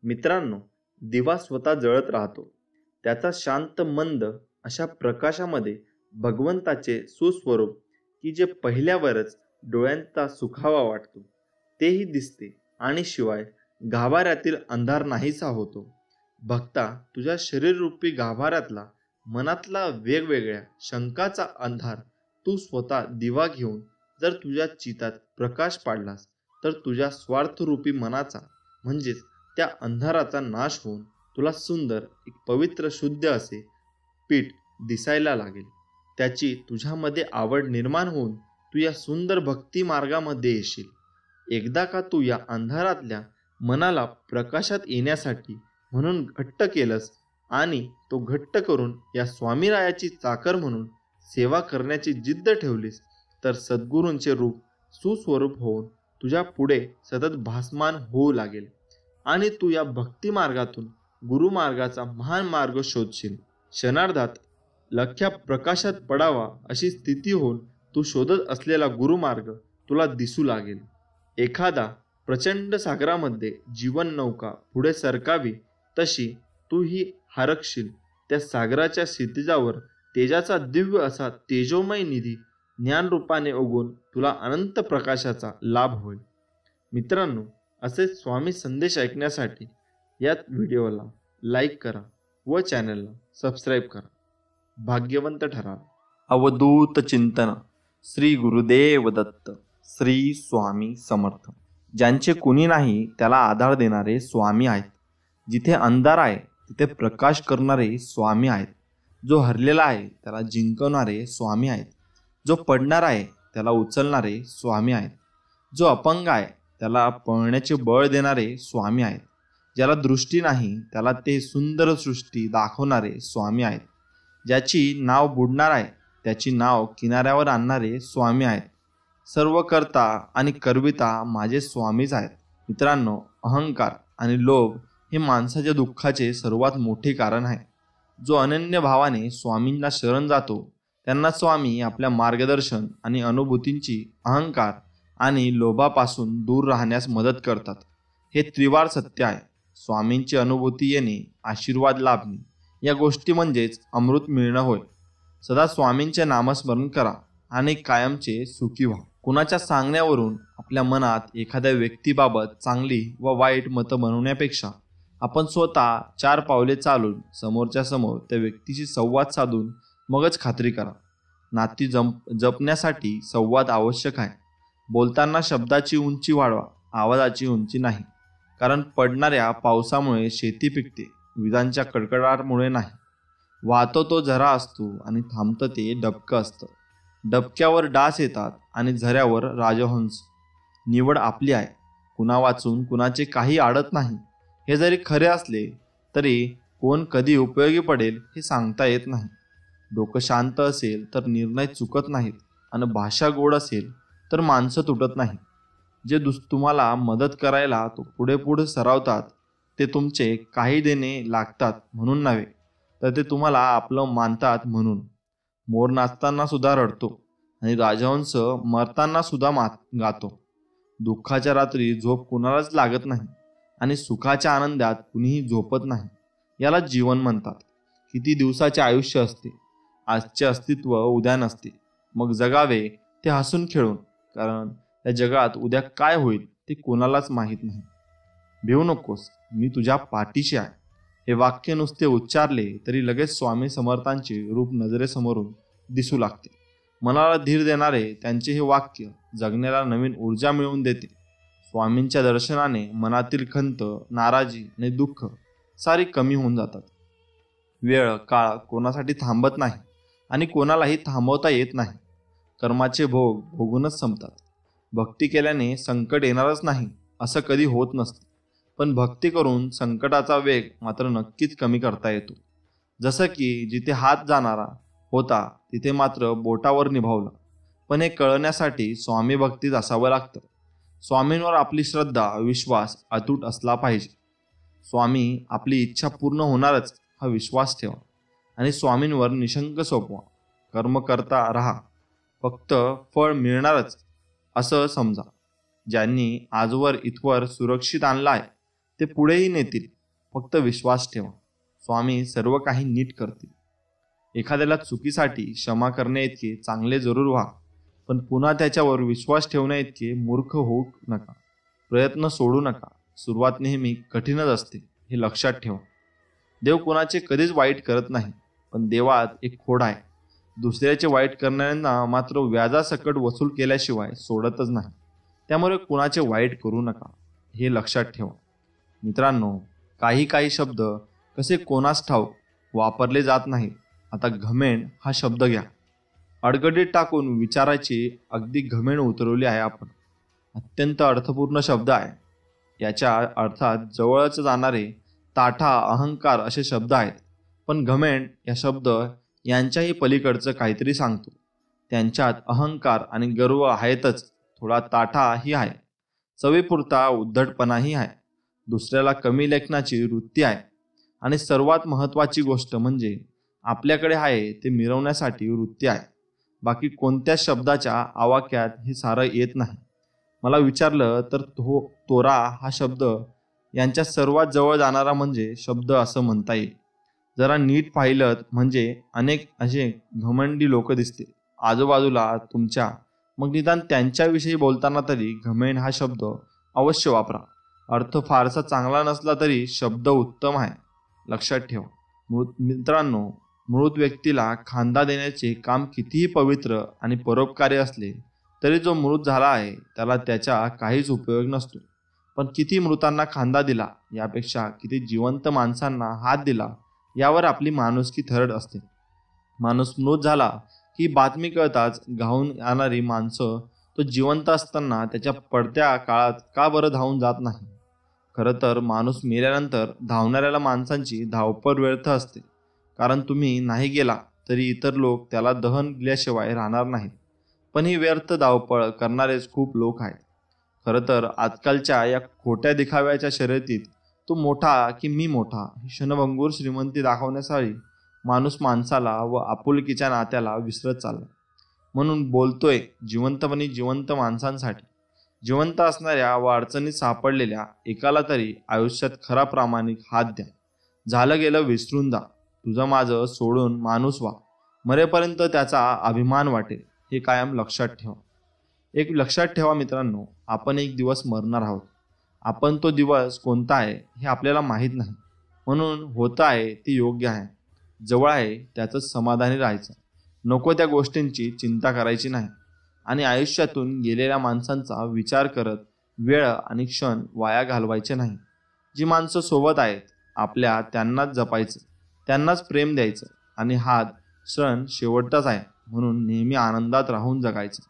मित्रांनो, दिवा स्वतः जळत राहतो. त्याचा शांत मंद अशा प्रकाशामध्ये भगवंताचे सुस्वरूप की जे पहिल्यावरच डोळ्यांचा सुखावा वाटतो तेही दिसते आणि शिवाय गाभाऱ्यातील अंधार नाहीसा होतो. भक्ता, तुझ्या शरीररूपी गाभाऱ्यातला मनातला वेगवेगळ्या शंकाचा अंधार तू स्वतः दिवा घेऊन जर तुझ्या चितात प्रकाश पाडलास तर तुझ्या स्वार्थरूपी मनाचा म्हणजेच त्या अंधाराचा नाश होऊन तुला सुंदर एक पवित्र शुद्ध असे पीठ दिसायला लागेल. त्याची तुझ्यामध्ये आवड निर्माण होऊन तू या सुंदर भक्ती मार्गामध्ये येशील. एकदा का तू या अंधारातल्या मनाला प्रकाशात येण्यासाठी म्हणून घट्ट केलंस आणि तो घट्ट करून या स्वामीरायाची चाकर म्हणून सेवा करण्याची जिद्द ठेवलीस तर सद्गुरूंचे रूप सुस्वरूप होऊन तुझ्या पुढे सतत भासमान होऊ लागेल आणि तू या भक्ती मार्गातून गुरुमार्गाचा महान मार्ग शोधशील. क्षणार्धात लख्या प्रकाशात पडावा अशी स्थिती होऊन तू शोधत असलेला गुरुमार्ग तुला दिसू लागेल. एखादा प्रचंड सागरामध्ये जीवन नौका पुढे सरकावी तशी तू ही हारकशील. त्या सागराच्या क्षितिजावर तेजाचा दिव्य असा तेजोमय निधी ज्ञानरूपाने उगवून तुला अनंत प्रकाशाचा लाभ होईल. मित्रांनो, असे स्वामी संदेश ऐकण्यासाठी या व्हिडिओला लाईक करा व चॅनलला सबस्क्राईब करा. भाग्यवंत ठरा. अवधूत चिंतन. श्री गुरुदेव दत्त. श्री स्वामी समर्थ. ज्यांचे कुणी नाही त्याला आधार देणारे स्वामी आहेत. जिथे अंधार आहे तिथे प्रकाश करणारे स्वामी आहेत. जो हरलेला आहे त्याला जिंकवणारे स्वामी आहेत. जो पडणार आहे त्याला उचलणारे स्वामी आहेत. जो अपंग आहे त्याला पळण्याचे बळ देणारे स्वामी आहेत. ज्याला दृष्टी नाही त्याला ते सुंदर सृष्टी दाखवणारे स्वामी आहेत. ज्याची नाव बुडणार आहे त्याची नाव किनाऱ्यावर आणणारे स्वामी आहेत. सर्व करता आणि करविता माझे स्वामीच आहेत. मित्रांनो, अहंकार आणि लोभ हे माणसाच्या दुःखाचे सर्वात मोठे कारण आहे. जो अनन्य भावाने स्वामींना शरण जातो त्यांना स्वामी आपल्या मार्गदर्शन आणि अनुभूतींची अहंकार आणि लोभापासून दूर राहण्यास मदत करतात. हे त्रिवार सत्य आहे. स्वामींची अनुभूती येणे, आशीर्वाद लाभणे या गोष्टी म्हणजेच अमृत मिळणं होय. सदा स्वामींचे नामस्मरण करा आणि कायमचे सुखी व्हा. कुणाच्या सांगण्यावरून आपल्या मनात एखाद्या व्यक्तीबाबत चांगली व वाईट मतं बनवण्यापेक्षा आपण स्वतः 4 पावले चालून समोरच्या समोर त्या व्यक्तीशी संवाद साधून मगच खात्री करा. नाती जपण्यासाठी संवाद आवश्यक आहे. बोलताना शब्दाची उंची वाढवा, आवाजाची उंची नाही. कारण पडणाऱ्या पावसामुळे शेती पिकते, विजांच्या कडकडाटामुळे नाही. वाहतो तो झरा असतो आणि थांबतं ते डबकं असतं. डबक्यावर डास येतात आणि झऱ्यावर राजहंस. निवड आपली आहे. कुणा वाचून कुणाचे काही आडत नाही. हे जरी खरे असले तरी कोण कधी उपयोगी पडेल हे सांगता येत नाही. डोकं शांत असेल तर निर्णय चुकत नाहीत आणि भाषा गोड असेल तर माणसं तुटत नाही. जे तुम्हाला मदत करायला तो पुढे सरावतात ते तुमचे काही देणे लागतात म्हणून नव्हे, तर ते तुम्हाला आपलं मानतात म्हणून. मोर नाचताना सुद्धा रडतो आणि राजहंस मरताना सुद्धा गातो. दुःखाच्या रात्री झोप कुणालाच लागत नाही आणि सुखाच्या आनंदात कुणीही झोपत नाही. याला जीवन म्हणतात. किती दिवसाचे आयुष्य असते. आजचे अस्तित्व उद्या नसते. मग जगावे ते हसून खेळून, कारण या जगात उद्या काय होईल ते कोणालाच माहीत नाही. भिवू नकोस, मी तुझ्या पाठीशी आहे. हे वाक्य नुसते उच्चारले तरी लगेच स्वामी समर्थांचे रूप नजरेसमोरून दिसू लागते. मनाला धीर देणारे त्यांचे हे वाक्य जगण्याला नवीन ऊर्जा मिळवून देते. स्वामींच्या दर्शनाने मनातील खंत, नाराजी आणि दुःख सारी कमी होऊन जातात. वेळ काळ कोणासाठी थांबत नाही आणि कोणालाही थांबवता येत नाही. कर्माचे भोग भोगूनच संपतात. भक्ती केल्याने संकट येणारच नाही असं कधी होत नसतं, पण भक्ती करून संकटाचा वेग मात्र नक्कीच कमी करता येतो. जसं की जिथे हात जाणारा होता तिथे मात्र बोटावर निभावला. पण हे कळण्यासाठी स्वामी भक्तीत असावं लागतं. स्वामींवर आपली श्रद्धा, विश्वास अतूट असला पाहिजे. स्वामी आपली इच्छा पूर्ण होणारच हा विश्वास ठेवा आणि स्वामींवर निशंक सोपवा. कर्म करता राहा, फक्त फळ मिळणारच असं समजा. ज्यांनी आजवर इथवर सुरक्षित आणला आहे ते पुढेही नेतील. फक्त विश्वास ठेवा, स्वामी सर्व काही नीट करतील. एखाद्याला चुकीसाठी क्षमा करणे इतके चांगले जरूर व्हा, पण पुन्हा त्याच्यावर विश्वास ठेवण्या इतके मूर्ख होऊ नका. प्रयत्न सोडू नका. सुरुवात नेहमी कठीणच असते, हे लक्षात ठेवा. देव कुणाचे कधीच वाईट करत नाही, पण देवात एक खोड आहे. दुसऱ्याचे वाईट करणाऱ्यांना मात्र व्याजासकट वसूल केल्याशिवाय सोडतच नाही. त्यामुळे कुणाचे वाईट करू नका, हे लक्षात ठेवा. मित्रांनो, काही शब्द कसे कोणास ठाऊक वापरले जात नाहीत. आता घमेंड हा शब्द घ्या. अडगडीत टाकून विचाराची अगदी घमेंड उतरवली आहे आपण. अत्यंत अर्थपूर्ण शब्द आहे. याच्या अर्थात जवळच जाणारे ताठा, अहंकार असे शब्द आहेत. पण घमेंड या शब्द यांच्याही पलीकडचं काहीतरी सांगतो. त्यांच्यात अहंकार आणि गर्व आहेतच, थोडा ताठाही आहे, चवीपुरता उद्धटपणाही आहे, दुसऱ्याला कमी लेखनाची वृत्ती आहे, आणि सर्वात महत्त्वाची गोष्ट म्हणजे आपल्याकडे आहे ते मिरवण्यासाठी वृत्ती आहे. बाकी कोणत्याच शब्दाच्या आवाक्यात हे सारं येत नाही. मला विचारलं तर तोरा हा शब्द यांच्या सर्वात जवळ जाणारा म्हणजे शब्द असं म्हणता येईल. जरा नीट पाहिलं म्हणजे अनेक असे घमंडी लोक दिसतील आजूबाजूला तुमच्या. मग निदान त्यांच्याविषयी बोलताना तरी घमेंड हा शब्द अवश्य वापरा. अर्थ फारसा चांगला नसला तरी शब्द उत्तम आहे, लक्षात ठेवा. मित्रांनो, मृत व्यक्तीला खांदा देण्याचे काम कितीही पवित्र आणि परोपकारी असले तरी जो मृत झाला आहे त्याला त्याचा काहीच उपयोग नसतो. पण किती मृतांना खांदा दिला यापेक्षा किती जिवंत माणसांना हात दिला यावर आपली माणुसकी थरड असते. माणूस मृत झाला ही बातमी कळताच धावून येणारी माणसं तो जिवंत असताना त्याच्या पडत्या काळात का बरं धावून जात नाही? खरं तर माणूस मेल्यानंतर धावणाऱ्याला माणसांची धावपळ व्यर्थ असते. कारण तुम्ही नाही गेला तरी इतर लोक त्याला दहन दिल्याशिवाय राहणार नाहीत. पण ही व्यर्थ धावपळ करणारेच खूप लोक आहेत. खरं तर आजकालच्या या खोट्या दिखाव्याच्या शर्यतीत तू मोठा की मी मोठा ही क्षणभंगूर श्रीमंती दाखवण्यासाठी माणूस माणसाला व आपुलकीच्या नात्याला विसरत चालला. म्हणून बोलतोय जिवंतपणी जिवंत माणसांसाठी. जिवंत असणाऱ्या व अडचणीत सापडलेल्या एकाला तरी आयुष्यात खरा प्रामाणिक हात द्या. झालं गेलं विसरून जा. तुझं माझं सोडून माणूस व्हा. मरेपर्यंत त्याचा अभिमान वाटेल, हे कायम लक्षात ठेवा. एक लक्षात ठेवा मित्रांनो, आपण एक दिवस मरणार आहोत. आपण तो दिवस कोणता आहे हे आपल्याला माहीत नाही. म्हणून होतं आहे ते योग्य आहे, जवळ आहे त्याचंच समाधानी राहायचं. नको त्या गोष्टींची चिंता करायची नाही आणि आयुष्यातून गेलेल्या माणसांचा विचार करत वेळ आणि क्षण वाया घालवायचे नाही. जी माणसं सोबत आहेत आपल्या त्यांनाच जपायचं, त्यांनाच प्रेम द्यायचं आणि हा क्षण शेवटचाच आहे म्हणून नेहमी आनंदात राहून जगायचं.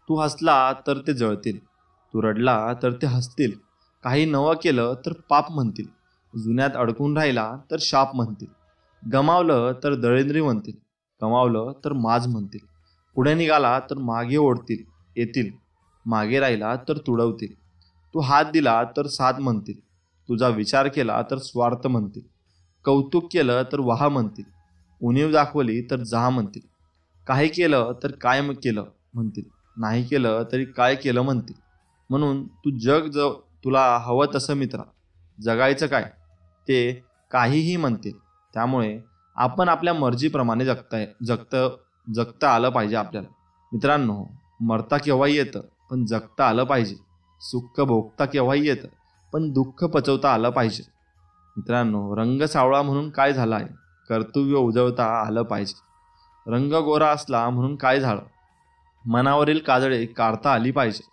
तू हसला तर ते जळतील, तू रडला तर ते हसतील. काही नवं केलं तर पाप म्हणतील, जुन्यात अडकून राहिला तर शाप म्हणतील. गमावलं तर दळिंद्री म्हणतील, कमावलं तर माज म्हणतील. पुढे निघाला तर मागे ओढतील येतील, मागे राहिला तर तुडवतील. तू हात दिला तर साथ म्हणतील, तुझा विचार केला तर स्वार्थ म्हणतील. कौतुक केलं तर वाह म्हणतील, उणीव दाखवली तर जा म्हणतील. काही केलं तर काय केलं म्हणतील, नाही केलं तरी काय केलं म्हणतील. म्हणून तू तुला हवं तसं मित्रा, जगायचं काय ते काहीही म्हणतील. त्यामुळे आपण आपल्या मर्जीप्रमाणे जगता आलं पाहिजे आपल्याला. मित्रांनो, मरता केव्हाही येतं पण जगता आलं पाहिजे. सुख भोगता केव्हाही येतं पण दुःख पचवता आलं पाहिजे. मित्रांनो, रंग सावळा म्हणून काय झालं आहे, कर्तव्य उजवता आलं पाहिजे. रंग गोरा असला म्हणून काय झालं, मनावरील काजळे काढता आली पाहिजे.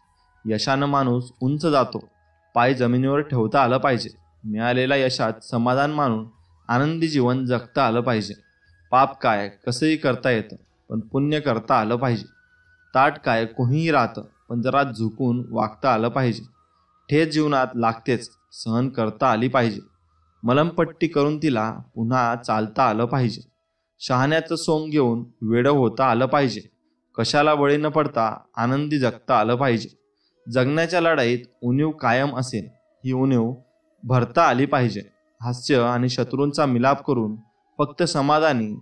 यशानं माणूस उंच जातो, पाय जमिनीवर ठेवता आलं पाहिजे. मिळालेल्या यशात समाधान मानून आनंदी जीवन जगता आलं पाहिजे. पाप काय कसंही करता येतं पण पुण्य करता आलं पाहिजे. ताट काय कोणीही राहतं पण जरा झुकून वागता आलं पाहिजे. ठेच जीवनात लागतेच, सहन करता आली पाहिजे. मलमपट्टी करून तिला पुन्हा चालता आलं पाहिजे. शहाण्याचं सोंग घेऊन वेडं होता आलं पाहिजे. कशाला बळी न पडता आनंदी जगता आलं पाहिजे. जगण्याच्या लढाईत उणीव कायम असेल, ही उणीव भरता आली पाहिजे. हास्य आणि शत्रूंचा मिलाप करून फक्त समाधानी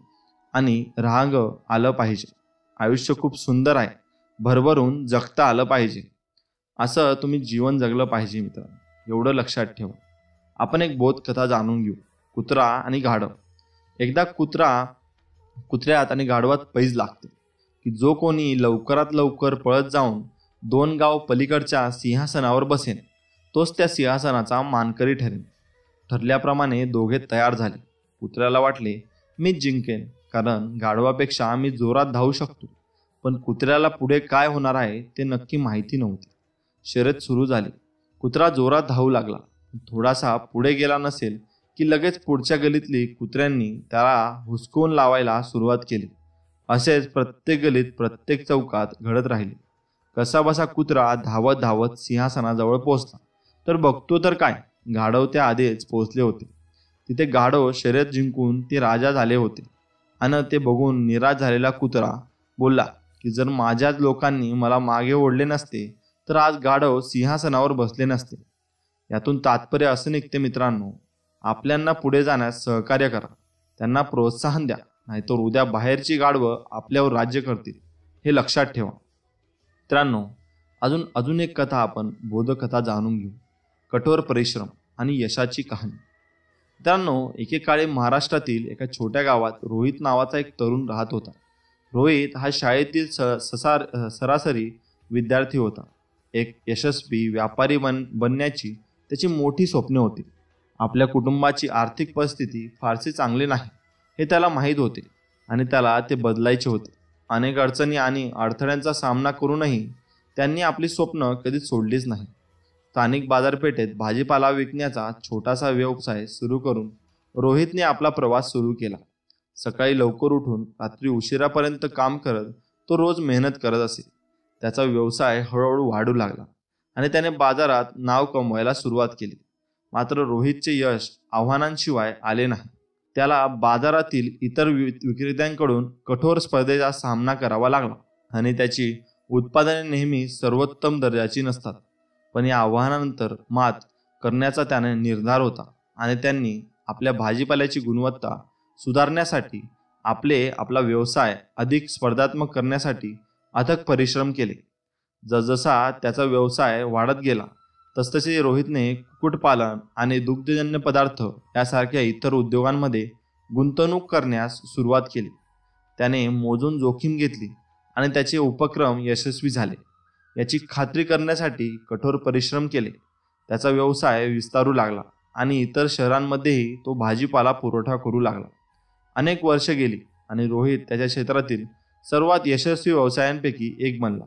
आणि रांग आलं पाहिजे. आयुष्य खूप सुंदर आहे, भरभरून जगता आलं पाहिजे. असं तुम्ही जीवन जगलं पाहिजे मित्रांनो, एवढं लक्षात ठेवा. आपण एक बोधकथा जाणून घेऊ. कुत्रा आणि गाढव. एकदा कुत्र्यात आणि गाढवात पैज लागते की जो कोणी लवकरात लवकर पळत जाऊन 2 गाव पलीकडच्या सिंहासनावर बसेन तोच त्या सिंहासनाचा मानकरी ठरेल. ठरल्याप्रमाणे दोघे तयार झाले. कुत्र्याला वाटले मीच जिंकेन, कारण गाढवापेक्षा मी जोरात धावू शकतो. पण कुत्र्याला पुढे काय होणार आहे ते नक्की माहिती नव्हते. शर्यत सुरू झाली. कुत्रा जोरात धावू लागला. थोडासा पुढे गेला नसेल की लगेच पुढच्या गलीतली कुत्र्यांनी त्याला हुसकवून लावायला सुरुवात केली. असेच प्रत्येक गलीत प्रत्येक चौकात घडत राहिले. कसाबसा कुत्रा धावत धावत सिंहासनाजवळ पोहोचला तर बघतो तर काय, गाढव त्या आधीच पोहोचले होते. तिथे गाढव शर्यत जिंकून ते राजा झाले होते. आणि ते बघून निराश झालेला कुत्रा बोलला की जर माझ्याच लोकांनी मला मागे ओढले नसते तर आज गाढव सिंहासनावर बसले नसते. यातून तात्पर्य असं निघते मित्रांनो, आपल्यांना पुढे जाण्यास सहकार्य करा, त्यांना प्रोत्साहन द्या, नाहीतर उद्या बाहेरची गाढवं आपल्यावर राज्य करतील, हे लक्षात ठेवा. मित्रांनो, अजून एक कथा आपण बोधकथा जाणून घेऊ. कठोर परिश्रम आणि यशाची कहाणी. मित्रांनो, एकेकाळी महाराष्ट्रातील एका छोट्या गावात रोहित नावाचा एक तरुण राहत होता. रोहित हा शाळेतील सरासरी विद्यार्थी होता. एक यशस्वी व्यापारी बनण्याची त्याची मोठी स्वप्ने होती. आपल्या कुटुंबाची आर्थिक परिस्थिती फारशी चांगली नाही हे त्याला माहीत होते आणि त्याला ते बदलायचे होते. अनेक अडचणी आणि अडथळ्यांचा सामना करूनही त्यांनी आपली स्वप्न कधीच सोडलीच नाही. स्थानिक बाजारपेठेत भाजीपाला विकण्याचा छोटासा व्यवसाय सुरू करून रोहितने आपला प्रवास सुरू केला. सकाळी लवकर उठून रात्री उशिरापर्यंत काम करत तो रोज मेहनत करत असे. त्याचा व्यवसाय हळूहळू वाढू लागला आणि त्याने बाजारात नाव कमवायला सुरुवात केली. मात्र रोहितचे यश आव्हानांशिवाय आले नाही. त्याला बाजारातील इतर विक्रेत्यांकडून कठोर स्पर्धेचा सामना करावा लागला आणि त्याची उत्पादने नेहमी सर्वोत्तम दर्जाची नसतात. पण या आव्हानानंतर मात करण्याचा त्याने निर्धार होता आणि त्यांनी आपल्या भाजीपाल्याची गुणवत्ता सुधारण्यासाठी आपला व्यवसाय अधिक स्पर्धात्मक करण्यासाठी अथक परिश्रम केले. जसजसा त्याचा व्यवसाय वाढत गेला तसतसे रोहितने कुक्कुटपालन आणि दुग्धजन्य पदार्थ यासारख्या इतर उद्योगांमध्ये गुंतवणूक करण्यास सुरुवात केली. त्याने मोजून जोखीम घेतली आणि त्याचे उपक्रम यशस्वी झाले. याची खात्री करण्यासाठी कठोर परिश्रम केले. त्याचा व्यवसाय विस्तारू लागला आणि इतर शहरांमध्येही तो भाजीपाला पुरवठा करू लागला. अनेक वर्ष गेली आणि रोहित त्याच्या क्षेत्रातील सर्वात यशस्वी व्यवसायांपैकी एक बनला.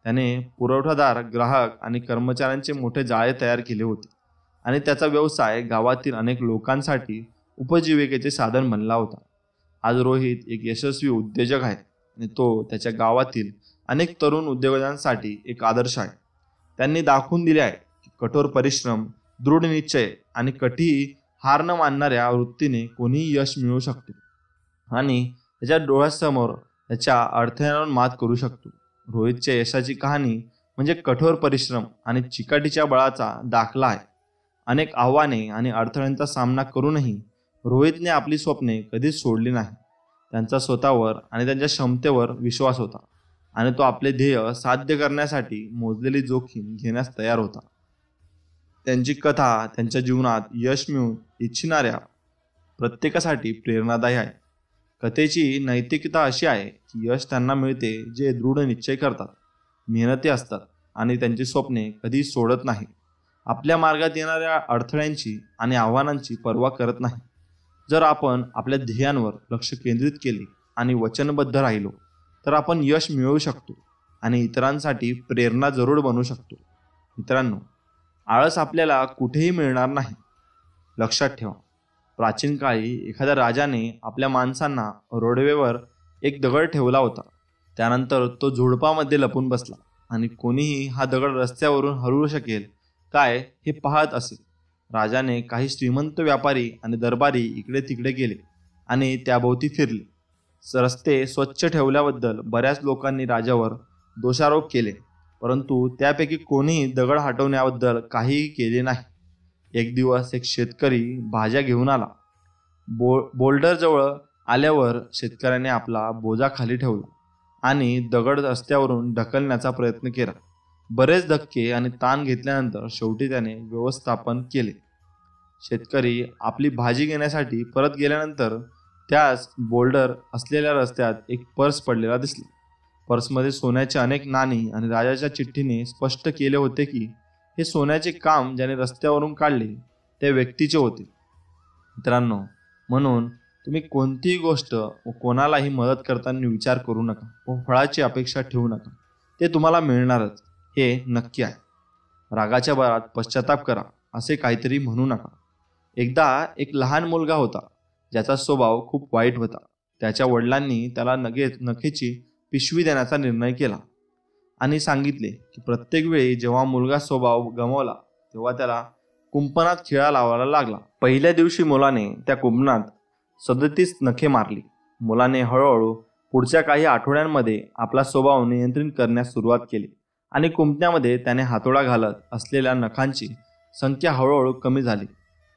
त्याने पुरवठादार, ग्राहक आणि कर्मचाऱ्यांचे मोठे जाळे तयार केले होते आणि त्याचा व्यवसाय गावातील अनेक लोकांसाठी उपजीविकेचे साधन बनला होता. आज रोहित एक यशस्वी उद्योजक आहे आणि तो त्याच्या गावातील अनेक तरुण उद्योजकांसाठी एक आदर्श आहे. त्यांनी दाखवून दिले आहे की कठोर परिश्रम, दृढ निश्चय आणि कधीही हार न मानणाऱ्या वृत्तीने कोणीही यश मिळवू शकतो आणि त्याच्या डोळ्यासमोर त्याच्या अडथळ्यांवर मात करू शकतो. रोहितच्या यशाची कहाणी म्हणजे कठोर परिश्रम आणि चिकाटीच्या बळाचा दाखला आहे. अनेक आव्हाने आणि अडथळ्यांचा सामना करूनही रोहितने आपली स्वप्ने कधीच सोडली नाही. त्यांचा स्वतःवर आणि त्यांच्या क्षमतेवर विश्वास होता आणि तो आपले ध्येय साध्य करण्यासाठी मोजलेली जोखीम घेण्यास तयार होता. त्यांची कथा त्यांच्या जीवनात यश मिळवून इच्छिणाऱ्या प्रत्येकासाठी प्रेरणादायी आहे. कथेची नैतिकता अशी आहे की यश त्यांना मिळते जे दृढ निश्चय करतात, मेहनती असतात आणि त्यांची स्वप्ने कधी सोडत नाही. आपल्या मार्गात येणाऱ्या अडथळ्यांची आणि आव्हानांची पर्वा करत नाही. जर आपण आपल्या ध्येयांवर लक्ष केंद्रित केले आणि वचनबद्ध राहिलो तर आपण यश मिळवू शकतो आणि इतरांसाठी प्रेरणा जरूर बनवू शकतो. मित्रांनो, आळस आपल्याला कुठेही मिळणार नाही. लक्षात ठेवा, प्राचीन काळी एखाद्या राजाने आपल्या माणसांना रोडवेवर एक दगड ठेवला होता. त्यानंतर तो झुडपामध्ये लपून बसला आणि कोणीही हा दगड रस्त्यावरून हलवू शकेल काय हे पाहत असे. राजाने काही श्रीमंत व्यापारी आणि दरबारी इकडे तिकडे गेले आणि त्याभोवती फिरले. रस्ते स्वच्छ ठेवल्याबद्दल बऱ्याच लोकांनी राजावर दोषारोप केले, परंतु त्यापैकी कोणीही दगड हटवण्याबद्दल काहीही केले नाही. एक दिवस एक शेतकरी भाज्या घेऊन आला. बोल्डरजवळ आल्यावर शेतकऱ्याने आपला बोजा खाली ठेवला आणि दगड रस्त्यावरून ढकलण्याचा प्रयत्न केला. बरेच धक्के आणि ताण घेतल्यानंतर शेवटी त्याने व्यवस्थापन केले. शेतकरी आपली भाजी घेण्यासाठी परत गेल्यानंतर त्यास बोल्डर असलेल्या रस्त्यात एक पर्स पडलेला दिसला. पर्समध्ये सोन्याची अनेक नाणी आणि राजाच्या चिठ्ठीने स्पष्ट केले होते की हे सोन्याचे काम ज्याने रस्त्यावरून काढले त्या व्यक्तीचे होते. मित्रांनो, म्हणून तुम्ही कोणतीही गोष्ट व कोणालाही मदत करताना विचार करू नका व फळाची अपेक्षा ठेवू नका. ते तुम्हाला मिळणारच हे नक्की आहे. रागाच्या भरात पश्चाताप करा असे काहीतरी म्हणू नका. एकदा एक लहान मुलगा होता ज्याचा स्वभाव खूप वाईट होता. त्याच्या वडिलांनी त्याला नखेची पिशवी देण्याचा निर्णय केला आणि सांगितले की प्रत्येक वेळी जेव्हा मुलगा स्वभाव गमावला तेव्हा त्याला कुंपणात खिळा लावायला लागला. पहिल्या दिवशी मुलाने त्या कुंपणात 37 नखे मारली. मुलाने हळूहळू पुढच्या काही आठवड्यांमध्ये आपला स्वभाव नियंत्रित करण्यास सुरुवात केली आणि कुंपणामध्ये त्याने हातोडा घालत असलेल्या नखांची संख्या हळूहळू कमी झाली.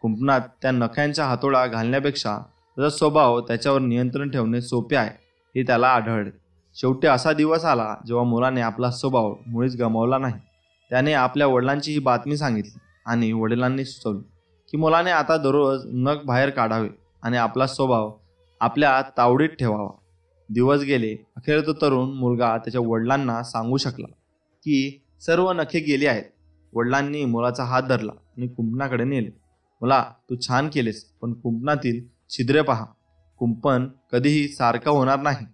कुंपणात त्या नख्यांचा हातोडा घालण्यापेक्षा त्याचा स्वभाव त्याच्यावर नियंत्रण ठेवणे सोपे आहे हे त्याला आढळले. शेवटी असा दिवस आला जेव्हा मुलाने आपला स्वभाव मुळीच गमावला नाही. त्याने आपल्या वडिलांची ही बातमी सांगितली आणि वडिलांनी सुचवले की मुलाने आता दररोज नख बाहेर काढावे आणि आपला स्वभाव आपल्या तावडीत ठेवावा. दिवस गेले. अखेर तो तरुण मुलगा त्याच्या वडिलांना सांगू शकला की सर्व नखे गेली आहेत. वडिलांनी मुलाचा हात धरला आणि कुंपणाकडे नेले. मुला, तू छान केलेस, पण कुंपणातील छिद्रे पहा. कुंपण कधीही सारखं होणार नाही.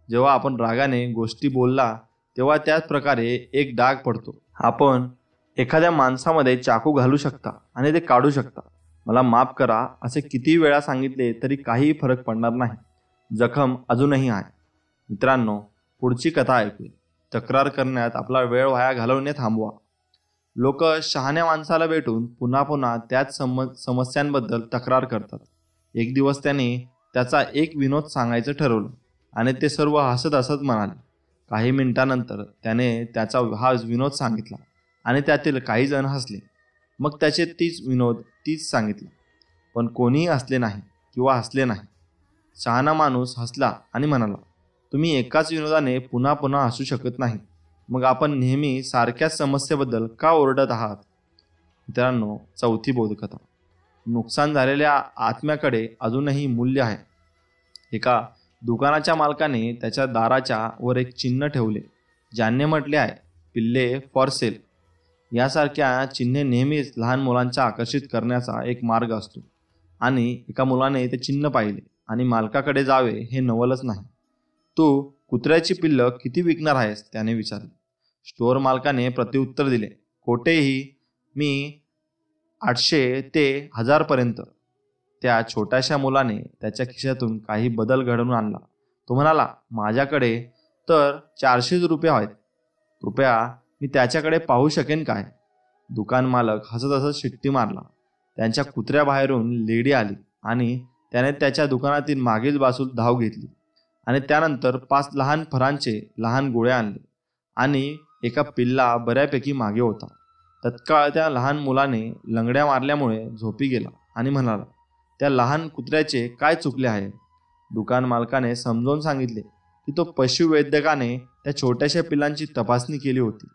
जेव्हा आपण रागाने गोष्टी बोलला तेव्हा त्याच प्रकारे एक डाग पडतो. आपण एखाद्या माणसामध्ये चाकू घालू शकता आणि ते काढू शकता. मला माफ करा असे किती वेळा सांगितले तरी काहीही फरक पडणार नाही. जखम अजूनही आहे. मित्रांनो, पुढची कथा ऐकूया. तक्रार करण्यात आपला वेळ वाया घालवणे थांबवा. लोक शहाण्या माणसाला भेटून पुन्हा पुन्हा त्याच समस्यांबद्दल तक्रार करतात. एक दिवस त्याने त्याचा एक विनोद सांगायचं ठरवलं आणि ते सर्व हसत हसत म्हणाले. काही मिनिटांनंतर त्याने त्याचा हा विनोद सांगितला आणि त्यातील काही जण हसले. मग त्याचे तीच सांगितले, पण कोणीही हसले नाही किंवा हसले नाही. शहाणा माणूस हसला आणि म्हणाला, तुम्ही एकाच विनोदाने पुन्हा पुन्हा हसू शकत नाही. मग आपण नेहमी सारख्याच समस्येबद्दल का ओरडत आहात? मित्रांनो, चौथी बोधकथा. नुकसान झालेल्या आत्म्याकडे अजूनही मूल्य आहे. एका दुकानाच्या मालकाने त्याच्या दाराच्या वर एक चिन्ह ठेवले ज्याने म्हटले आहे, पिल्ले फॉर सेल. यासारख्या चिन्हे नेहमीच लहान मुलांच्या आकर्षित करण्याचा एक मार्ग असतो. आणि एका मुलाने ते चिन्ह पाहिले आणि मालकाकडे जावे हे नवलच नाही. तू कुत्र्याची पिल्लं किती विकणार आहेस? त्याने विचारले. स्टोअर मालकाने प्रत्युत्तर दिले, कोठेही मी 800 ते 1000 पर्यंत. त्या छोट्याशा मुलाने त्याच्या खिशातून काही बदल घडवून आणला. तो म्हणाला, माझ्याकडे तर 400 रुपये आहेत. कृपया मी त्याच्याकडे पाहू शकेन काय? दुकान मालक हसत हसत शिट्टी मारला. त्यांच्या कुत्र्याबाहेरून लेडी आली आणि त्याने त्याच्या दुकानातील मागील बाजूस धाव घेतली आणि त्यानंतर 5 लहान फरांचे लहान गोळे आणले आणि एका पिल्ला बऱ्यापैकी मागे होता. तत्काळ त्या लहान मुलाने लंगड्या मारल्यामुळे झोपी गेला आणि म्हणाला, त्या लहान कुत्र्याचे काय चुकले आहे? दुकान मालकाने समजावून सांगितले की तो पशुवैद्यकाने त्या छोट्याशा पिल्लांची तपासणी केली होती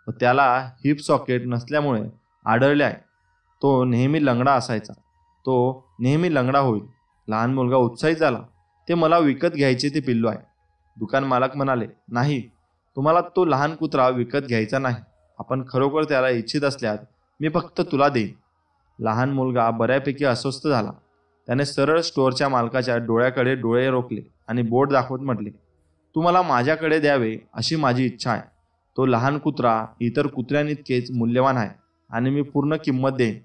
व त्याला हिप सॉकेट नसल्यामुळे आढळले आहे. तो नेहमी लंगडा असायचा. तो नेहमी लंगडा होईल. लहान मुलगा उत्साहित झाला. ते मला विकत घ्यायचे ते पिल्लू आहे. दुकान मालक म्हणाले, नाही, तुम्हाला तो लहान कुत्रा विकत घ्यायचा नाही. आपण खरोखर त्याला इच्छित असल्यास मी फक्त तुला देईन. लहान मुलगा बऱ्यापैकी अस्वस्थ झाला. त्याने सरळ स्टोअरच्या मालकाच्या डोळ्याकडे डोळे रोखले आणि बोट दाखवत म्हटले, तू मला माझ्याकडे द्यावे अशी माझी इच्छा आहे. तो लहान कुत्रा इतर कुत्र्यांइतकेच मूल्यवान आहे आणि मी पूर्ण किंमत देईन.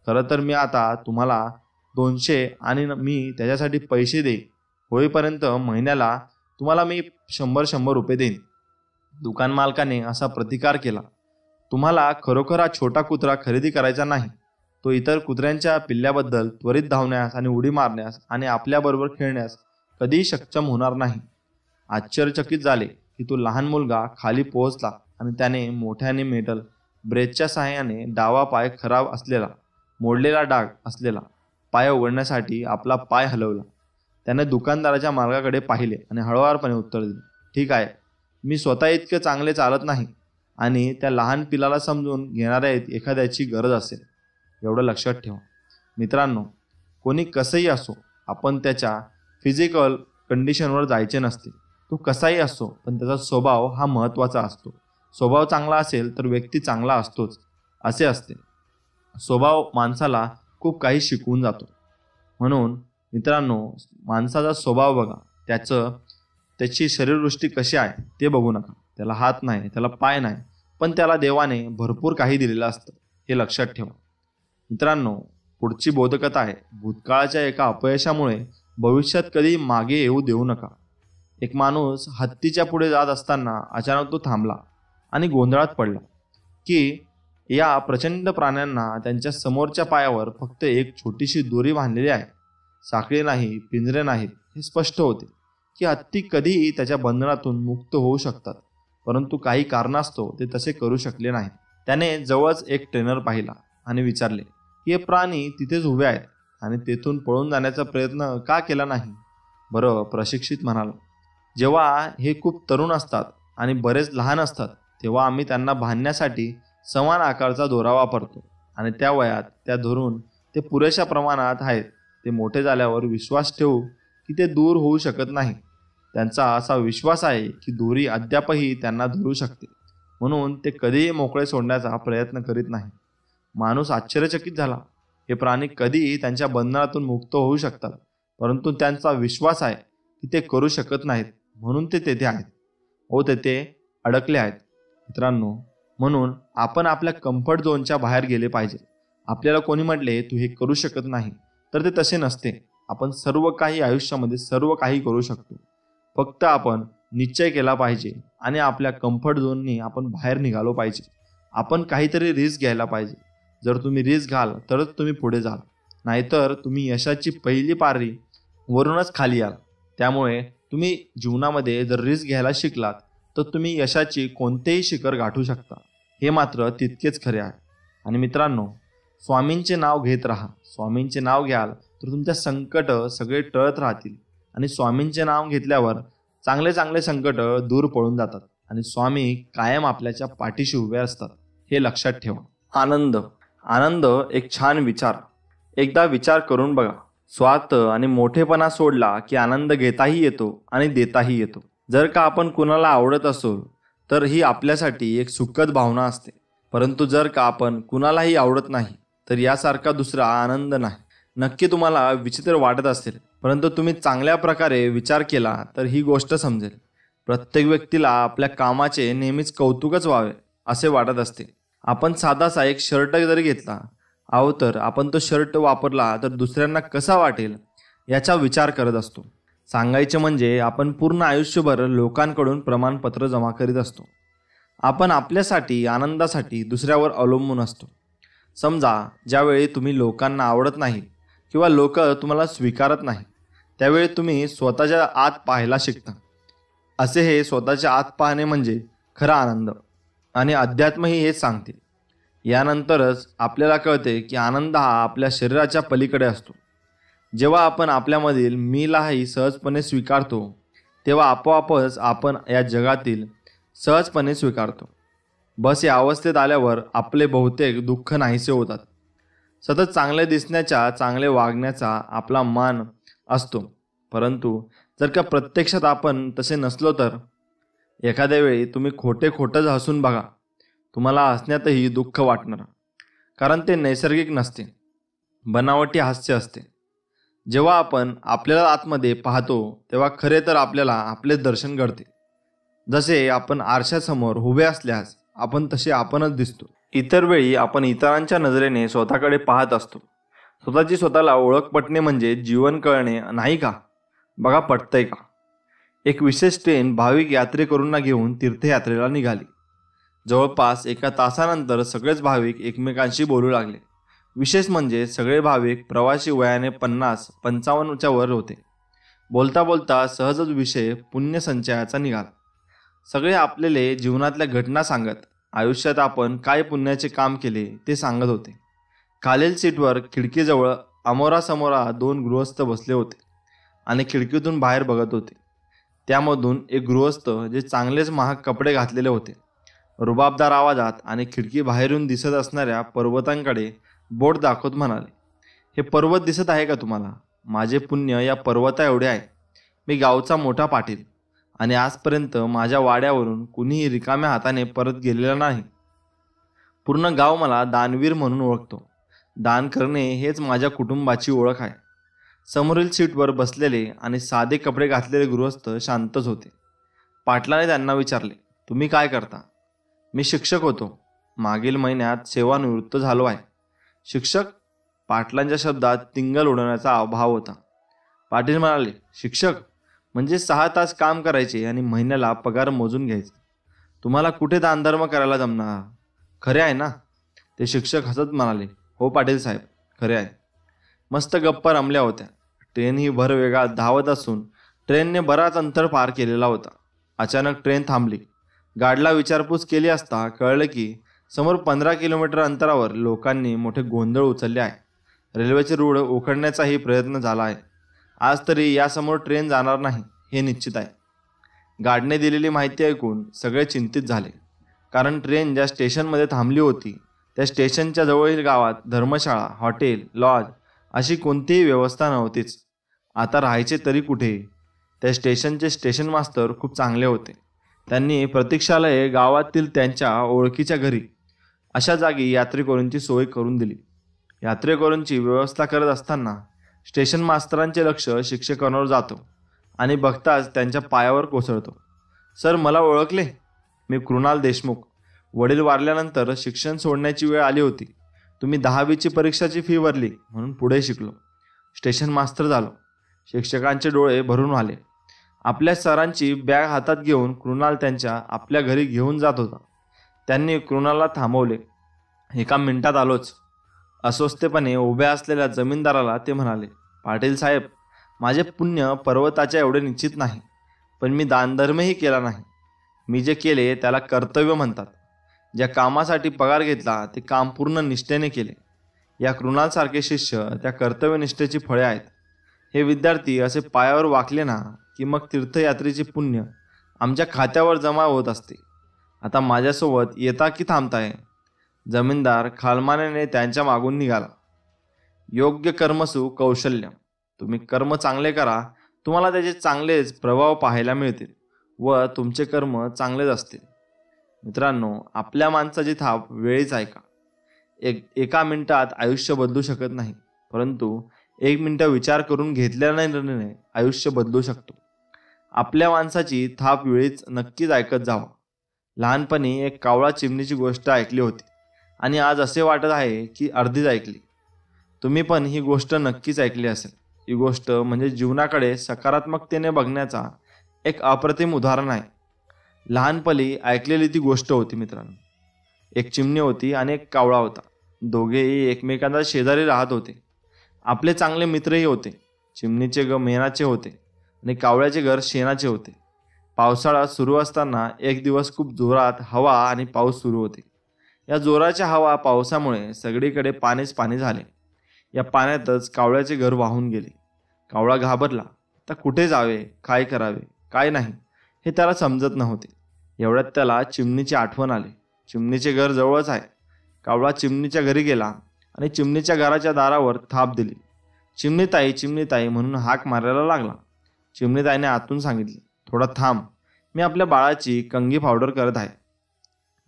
खरं तर मी आता तुम्हाला 200 आणि मी त्याच्यासाठी पैसे देईन. होईपर्यंत महिन्याला तुम्हाला मी 100 रुपये देईन. दुकान मालकाने असा प्रतिकार केला, तुम्हाला खरोखर हा छोटा कुत्रा खरेदी करायचा नाही. तो इतर कुत्र्यांच्या पिल्ल्याबद्दल त्वरित धावण्यास आणि उडी मारण्यास आणि आपल्याबरोबर खेळण्यास कधीही सक्षम होणार नाही. आश्चर्यचकित झाले की तो लहान मुलगा खाली पोहोचला आणि त्याने मोठ्याने मेटल ब्रेचच्या सहाय्याने डावा पाय खराब असलेला मोडलेला डाग असलेला पाय उघडण्यासाठी आपला पाय हलवला. त्याने दुकानदाराच्या मालकाकडे पाहिले आणि हळुवारपणे उत्तर दिले, ठीक आहे, मी स्वतः इतके चांगले चालत नाही आणि त्या लहान पिलाला समजून घेणाऱ्या एखाद्याची गरज असेल. एवढं लक्षात ठेवा. मित्रांनो, कोणी कसंही असो, आपण त्याच्या फिजिकल कंडिशनवर जायचे नसते. तो कसाही असो, पण त्याचा स्वभाव हा महत्त्वाचा असतो. स्वभाव चांगला असेल तर व्यक्ती चांगला असतोच, असे असते. स्वभाव माणसाला खूप काही शिकवून जातो. म्हणून मित्रांनो, माणसाचा स्वभाव बघा, त्याची शरीरदृष्टी कशी आहे ते बघू नका. त्याला हात नाही, त्याला पाय नाही, पण त्याला देवाने भरपूर काही दिलेलं असतं, हे लक्षात ठेवा. मित्रांनो, पुढची बोधकथा आहे. भूतकाळाच्या एका अपयशामुळे भविष्यात कधी मागे येऊ देऊ नका. एक माणूस हत्तीच्या पुढे जात असताना अचानक तो थांबला आणि गोंधळात पडला की या प्रचंड प्राण्यांना त्यांच्या समोरच्या पायावर फक्त एक छोटीशी दोरी बांधलेली आहे. साखळी नाही, पिंजरे नाहीत. हे स्पष्ट होते की हत्ती कधीही त्याच्या बंधनातून मुक्त होऊ शकतात, परंतु काही कारणास्तव ते तसे करू शकले नाहीत. त्याने जवळच एक ट्रेनर पाहिला आणि विचारले की हे प्राणी तिथेच उभे आहेत आणि तेथून पळून जाण्याचा प्रयत्न का केला नाही? बरं, प्रशिक्षित म्हणाला, जेव्हा हे खूप तरुण असतात आणि बरेच लहान असतात तेव्हा आम्ही त्यांना बांधण्यासाठी समान आकारचा दोरा वापरतो आणि त्या वयात त्या धरून ते पुरेशा प्रमाणात आहेत. ते मोठे झाल्यावर विश्वास ठेवू की ते दूर होऊ शकत नाही. त्यांचा असा विश्वास आहे की दोरी अद्यापही त्यांना धरू शकते, म्हणून ते कधीही मोकळे सोडण्याचा प्रयत्न करीत नाही. माणूस आश्चर्यचकित झाला. हे प्राणी कधीही त्यांच्या बंधनातून मुक्त होऊ शकतात, परंतु त्यांचा विश्वास आहे की ते करू शकत नाहीत, म्हणून ते तेथे आहेत व तेथे अडकले आहेत. मित्रांनो, म्हणून आपण आपल्या कम्फर्ट झोनच्या बाहेर गेले पाहिजे. आपल्याला कोणी म्हटले तू हे करू शकत नाही, तर ते तसे नसते. आपण सर्व काही आयुष्यामध्ये सर्व काही करू शकतो. फक्त आपण निश्चय केला पाहिजे आणि आपल्या कम्फर्ट झोननी आपण बाहेर निघालो पाहिजे. आपण काहीतरी रिस्क घ्यायला पाहिजे. जर तुम्ही रिस्क घ्याल तरच तुम्ही पुढे जाल, नाहीतर तुम्ही यशाची पहिली पायरी वरूनच खाली याल. त्यामुळे तुम्ही जीवनामध्ये जर रिस्क घ्यायला शिकलात तर तुम्ही यशाची कोणतेही शिखर गाठू शकता. हे मात्र तितकेच खरे आहे. आणि मित्रांनो, स्वामींचे नाव घेत राहा. स्वामींचे नाव घ्याल तर तुमच्या संकट सगळे टळत राहतील आणि स्वामींचे नाव घेतल्यावर चांगले चांगले संकट दूर पळून जातात आणि स्वामी कायम आपल्याच्या पाठीशी उभे असतात, हे लक्षात ठेवा. आनंद आनंद एक छान विचार. एकदा विचार करून बघा. स्वार्थ आणि मोठेपणा सोडला की आनंद घेताही येतो आणि देताही येतो. जर का आपण कुणाला आवडत असो तर ही आपल्यासाठी एक सुखद भावना असते, परंतु जर का आपण कुणालाही आवडत नाही तर यासारखा दुसरा आनंद नाही. नक्की तुम्हाला विचित्र वाटत असेल, परंतु तुम्ही चांगल्या प्रकारे विचार केला तर ही गोष्ट समजेल. प्रत्येक व्यक्तीला आपल्या कामाचे नेहमीच कौतुकच व्हावे असे वाटत असते. आपण साधासा एक शर्ट जरी घेतला तर आपण तो शर्ट वापरला तर दुसऱ्यांना कसा वाटेल याचा विचार करत असतो. सांगायचे म्हणजे आपण पूर्ण आयुष्यभर लोकांकडून प्रमाणपत्र जमा करीत असतो. आपण आपल्यासाठी आनंदासाठी दुसऱ्यावर अवलंबून असतो. समजा ज्यावेळी तुम्ही लोकांना आवडत नाही किंवा लोक तुम्हाला स्वीकारत नाही, त्यावेळी तुम्ही स्वतःच्या आत पाहायला शिकता. असे हे स्वतःच्या आत पाहणे म्हणजे खरा आनंद. आणि अध्यात्मही हेच सांगते. यानंतरच आपल्याला कळते की आनंद हा आपल्या शरीराच्या पलीकडे असतो. जेव्हा आपण आपल्यामधील मीलाही सहजपणे स्वीकारतो तेव्हा आपोआपच आपण या जगातील सहजपणे स्वीकारतो. बस या अवस्थेत आल्यावर आपले बहुतेक दुःख नाहीसे होतात. सतत चांगले दिसण्याचा, चांगले वागण्याचा आपला मान असतो, परंतु जर का प्रत्यक्षात आपण तसे नसलो तर एखाद्या वेळी तुम्ही खोटंच हसून बघा, तुम्हाला हसण्यातही दुःख वाटणार, कारण ते नैसर्गिक नसते, बनावटी हास्य असते. जेव्हा आपण आपल्याला आतमध्ये पाहतो तेव्हा खरे तर आपल्याला आपले दर्शन घडते. जसे आपण आरशासमोर उभे असल्यास आपण तसे आपणच दिसतो. इतर वेळी आपण इतरांच्या नजरेने स्वतःकडे पाहत असतो. स्वतःची स्वतःला ओळख पटणे म्हणजे जीवन कळणे नाही का? बघा, पटतंय का? एक विशेष ट्रेन भाविक यात्रेकरूंना घेऊन तीर्थयात्रेला निघाली. जवळपास 1 तासानंतर सगळेच भाविक एकमेकांशी बोलू लागले. विशेष म्हणजे सगळे भाविक प्रवासी वयाने 50-55च्या वर होते. बोलता बोलता सहजच विषय पुण्यसंचयाचा निघाला. सगळे आपलेले जीवनातल्या घटना सांगत, आयुष्यात आपण काय पुण्याचे काम केले ते सांगत होते. खालील सीटवर खिडकीजवळ अमोरासमोरा 2 गृहस्थ बसले होते आणि खिडकीतून बाहेर बघत होते. त्यामधून एक गृहस्थ जे चांगलेच महाग कपडे घातलेले होते, रुबाबदार आवाजात आणि खिडकी बाहेरून दिसत असणाऱ्या पर्वतांकडे बोट दाखवत म्हणाले, हे पर्वत दिसत आहे का तुम्हाला? माझे पुण्य या पर्वता एवढे आहे. मी गावचा मोठा पाटील आणि आजपर्यंत माझ्या वाड्यावरून कुणीही रिकाम्या हाताने परत गेलेला नाही. पूर्ण गाव मला दानवीर म्हणून ओळखतो. दान करणे हेच माझ्या कुटुंबाची ओळख आहे. समोरील सीटवर बसलेले आणि साधे कपडे घातलेले गृहस्थ शांतच होते. पाटलाने त्यांना विचारले, तुम्ही काय करता? मी शिक्षक होतो. मागील महिन्यात सेवानिवृत्त झालो आहे. शिक्षक? पाटलांच्या शब्दात तिंगल उडवण्याचा भाव होता. पाटील म्हणाले, शिक्षक म्हणजे 6 तास काम करायचे आणि महिन्याला पगार मोजून घ्यायचे. तुम्हाला कुठे दानधर्म करायला जमणार? खरे आहे ना? ते शिक्षक हसत म्हणाले, हो पाटील साहेब, खरे आहे. मस्त गप्पा रमल्या होत्या. ट्रेन ही भरवेगात धावत असून ट्रेनने बराच अंतर पार केलेला होता. अचानक ट्रेन थांबली. गार्डला विचारपूस केली असता कळलं की समोर 15 किलोमीटर अंतरावर लोकांनी मोठे गोंधळ उचलले आहे. रेल्वेचे रूळ उखडण्याचाही प्रयत्न झाला आहे. आज तरी यासमोर ट्रेन जाणार नाही हे निश्चित आहे. गार्डने दिलेली माहिती ऐकून सगळे चिंतित झाले. कारण ट्रेन ज्या स्टेशनमध्ये थांबली होती त्या स्टेशनच्या जवळील गावात धर्मशाळा, हॉटेल, लॉज अशी कोणतीही व्यवस्था नव्हतीच. आता राहायचे तरी कुठे? त्या स्टेशनचे स्टेशन मास्तर खूप चांगले होते. त्यांनी प्रतीक्षालये गावातील त्यांच्या ओळखीच्या घरी अशा जागी यात्रेकरूंची सोय करून दिली. यात्रेकरूंची व्यवस्था करत असताना स्टेशन मास्तरांचे लक्ष शिक्षकांवर जातो आणि बघताच त्यांच्या पायावर कोसळतो. सर, मला ओळखले? मी कृणाल देशमुख. वडील वारल्यानंतर शिक्षण सोडण्याची वेळ आली होती. तुम्ही 10वीची परीक्षाची फी भरली म्हणून पुढे शिकलो. स्टेशन मास्तर झालो. शिक्षकांचे डोळे भरून आले. आपल्या सरांची बॅग हातात घेऊन कृणाल त्यांच्या आपल्या घरी घेऊन जात होता. त्यांनी कृणालला थांबवले. एका मिनिटात आलोच. अस्वस्थपणे उभ्या असलेल्या जमीनदाराला ते म्हणाले, पाटील साहेब, माझे पुण्य पर्वताच्या एवढे निश्चित नाही, पण मी दानधर्मही केला नाही. मी जे केले त्याला कर्तव्य म्हणतात. ज्या कामासाठी पगार घेतला ते काम पूर्ण निष्ठेने केले. या कृणालसारखे शिष्य त्या कर्तव्यनिष्ठेची फळे आहेत. हे विद्यार्थी असे पायावर वाकले ना की मग तीर्थयात्रेचे पुण्य आमच्या खात्यावर जमा होत असते. आता माझ्यासोबत येता की थांबताय? जमीनदार खालमानेने त्यांच्या मागून निघाला. योग्य कर्मसु कौशल्य. तुम्ही कर्म चांगले करा, तुम्हाला त्याचे चांगलेच प्रभाव पाहायला मिळतील व तुमचे कर्म चांगलेच असतील. मित्रांनो, आपल्या माणसाची थाप वेळीच ऐका. एका मिनिटात आयुष्य बदलू शकत नाही, परंतु 1 मिनिट विचार करून घेतलेला निर्णय आयुष्य बदलू शकतो. आपल्या माणसाची थाप वेळीच नक्कीच ऐकत जावा. लहानपणी एक कावळा चिमणीची गोष्ट ऐकली होती आणि आज असे वाटत आहे की अर्धीच ऐकली. तुम्ही पण ही गोष्ट नक्कीच ऐकली असेल. ही गोष्ट म्हणजे जीवनाकडे सकारात्मकतेने बघण्याचा एक अप्रतिम उदाहरण आहे. लहानपणी ऐकलेली ती गोष्ट होती मित्रांनो. एक चिमणी होती आणि एक कावळा होता. दोघेही एकमेकांच्या शेजारी राहत होते. आपले चांगले मित्रही होते. चिमणीचे घर मेणाचे होते आणि कावळ्याचे घर शेणाचे होते. पावसाळा सुरू असताना एक दिवस खूप जोरात हवा आणि पाऊस सुरू होते. या जोराच्या हवा पावसामुळे सगळीकडे पाणीच पाणी झाले. या पाण्यातच कावळ्याचे घर वाहून गेले. कावळा घाबरला. तर कुठे जावे, काय करावे, काय नाही हे त्याला समजत नव्हते. एवढ्यात त्याला चिमणीची आठवण आली. चिमणीचे घर जवळच आहे. कावळा चिमणीच्या घरी गेला आणि चिमणीच्या घराच्या दारावर थाप दिली. चिमणीताई, चिमणीताई म्हणून हाक मारायला लागला. चिमणीताईने आतून सांगितले, थोडा थांब, मी आपल्या बाळाची कंगी पावडर करत आहे.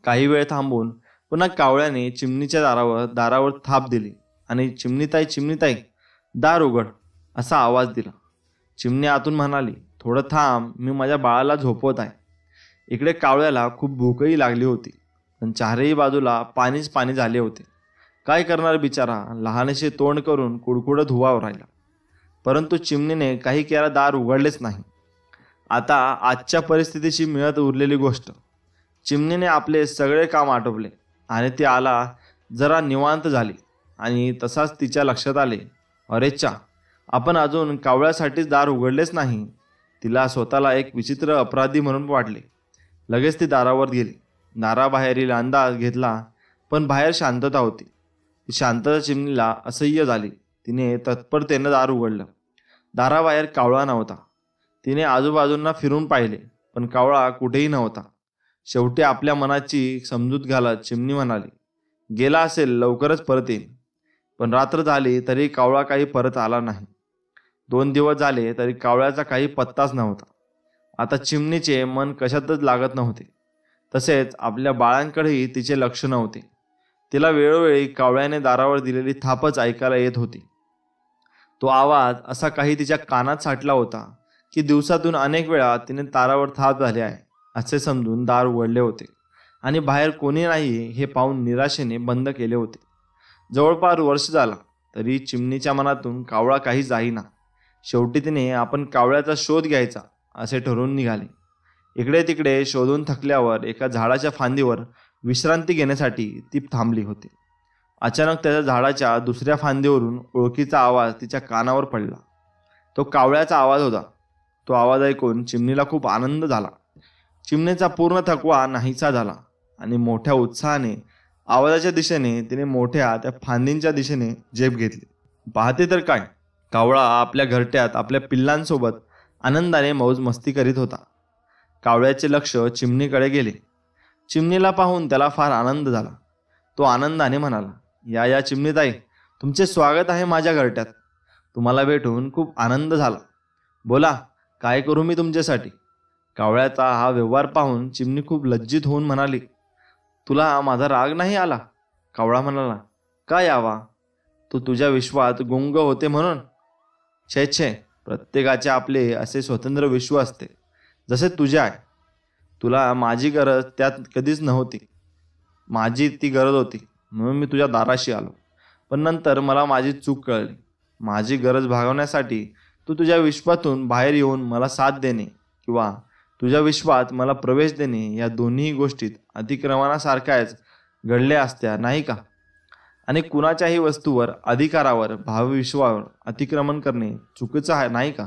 काही वेळ थांबून पुन्हा कावळ्याने चिमणीच्या दारावर थाप दिली आणि चिमणीताई, चिमणीताई, दार उघड असा आवाज दिला. चिमणी आतून म्हणाली, थोडं थांब, मी माझ्या बाळाला झोपवत आहे. इकडे कावळ्याला खूप भूकही लागली होती, पण चारही बाजूला पाणीच पाणी झाले होते. काय करणार बिचारा लहानसे तोंड करून कुडकुडत उभा राहिला. परंतु चिमणीने काही केला दार उघडलेच नाही. आता आजच्या परिस्थितीची मिळत उरलेली गोष्ट. चिमणीने आपले सगळे काम आटोपले आणि ती आला जरा निवांत झाली आणि तसाच तिच्या लक्षात आले, अरेच्चा, आपण अजून कावळ्यासाठीच दार उघडलेच नाही. तिला स्वतःला एक विचित्र अपराधी म्हणून वाटले. लगेच ती दारावर गेली. दाराबाहेरील अंदाज घेतला, पण बाहेर शांतता होती. ती शांतता चिमणीला असह्य झाली. तिने तत्परतेने दार उघडलं. दाराबाहेर कावळा नव्हता. तिने आजूबाजूंना फिरून पाहिले, पण कावळा कुठेही नव्हता. शेवटी आपल्या मनाची समजूत घालत चिमणी म्हणाली, गेला असेल, लवकरच परत येईल. पण रात्र झाली तरी कावळा काही परत आला नाही. 2 दिवस झाले तरी कावळ्याचा काही पत्ताच नव्हता. आता चिमणीचे मन कशातच लागत नव्हते. तसेच आपल्या बाळांकडेही तिचे लक्ष नव्हते. तिला वेळोवेळी कावळ्याने दारावर दिलेली थापच ऐकायला येत होती. तो आवाज असा काही तिच्या कानात साठला होता की दिवसातून अनेक वेळा तिने दारावर थाप झाली आहे असे समजून दार उघडले होते आणि बाहेर कोणी नाही हे पाहून निराशेने बंद केले होते. जवळपास वर्ष झाला तरी चिमणीच्या मनातून कावळा काही जाईना. शेवटी तिने आपण कावळ्याचा शोध घ्यायचा असे ठरवून निघाले. इकडे तिकडे शोधून थकल्यावर एका झाडाच्या फांदीवर विश्रांती घेण्यासाठी ती थांबली होती. अचानक त्याच्या झाडाच्या दुसऱ्या फांदीवरून ओळखीचा आवाज तिच्या कानावर पडला. तो कावळ्याचा आवाज होता. तो आवाज ऐकून चिमणीला खूप आनंद झाला. चिमणीचा पूर्ण थकवा नाहीसा झाला आणि मोठ्या उत्साहाने आवाजाच्या दिशेने तिने मोठ्या त्या फांदींच्या दिशेने झेप घेतली. पाहते तर काय, कावळा आपल्या घरट्यात आपल्या पिल्लांसोबत आनंदाने मौज मस्ती करीत होता. कावळ्याचे लक्ष चिमणीकडे गेले. चिमणीला पाहून त्याला फार आनंद झाला. तो आनंदाने म्हणाला, या चिमणीताई, तुमचे स्वागत आहे माझ्या घरट्यात. तुम्हाला भेटून खूप आनंद झाला. बोला, काय करू मी तुमच्यासाठी? कावळ्याचा हा व्यवहार पाहून चिमणी खूप लज्जित होऊन म्हणाली, तुला माझा राग नाही आला? कावळा म्हणाला, काय यावा? तू तुझ्या विश्वात गुंग होते म्हणून? छे, प्रत्येकाचे आपले असे स्वतंत्र विश्व असते, जसे तुझे आहे. तुला माझी गरज त्यात कधीच नव्हती. माझी ती गरज होती म्हणून मी तुझ्या दाराशी आलो. पण नंतर मला माझी चूक कळली. माझी गरज भागवण्यासाठी तू तुझ्या विश्वातून बाहेर येऊन मला साथ देणे किंवा तुझ्या विश्वात मला प्रवेश देणे या दोन्ही गोष्टीत अतिक्रमणासारख्याच घडल्या असत्या, नाही का? आणि कुणाच्याही वस्तूवर, अधिकारावर, भावविश्वावर अतिक्रमण करणे चुकीचं आहे, नाही का?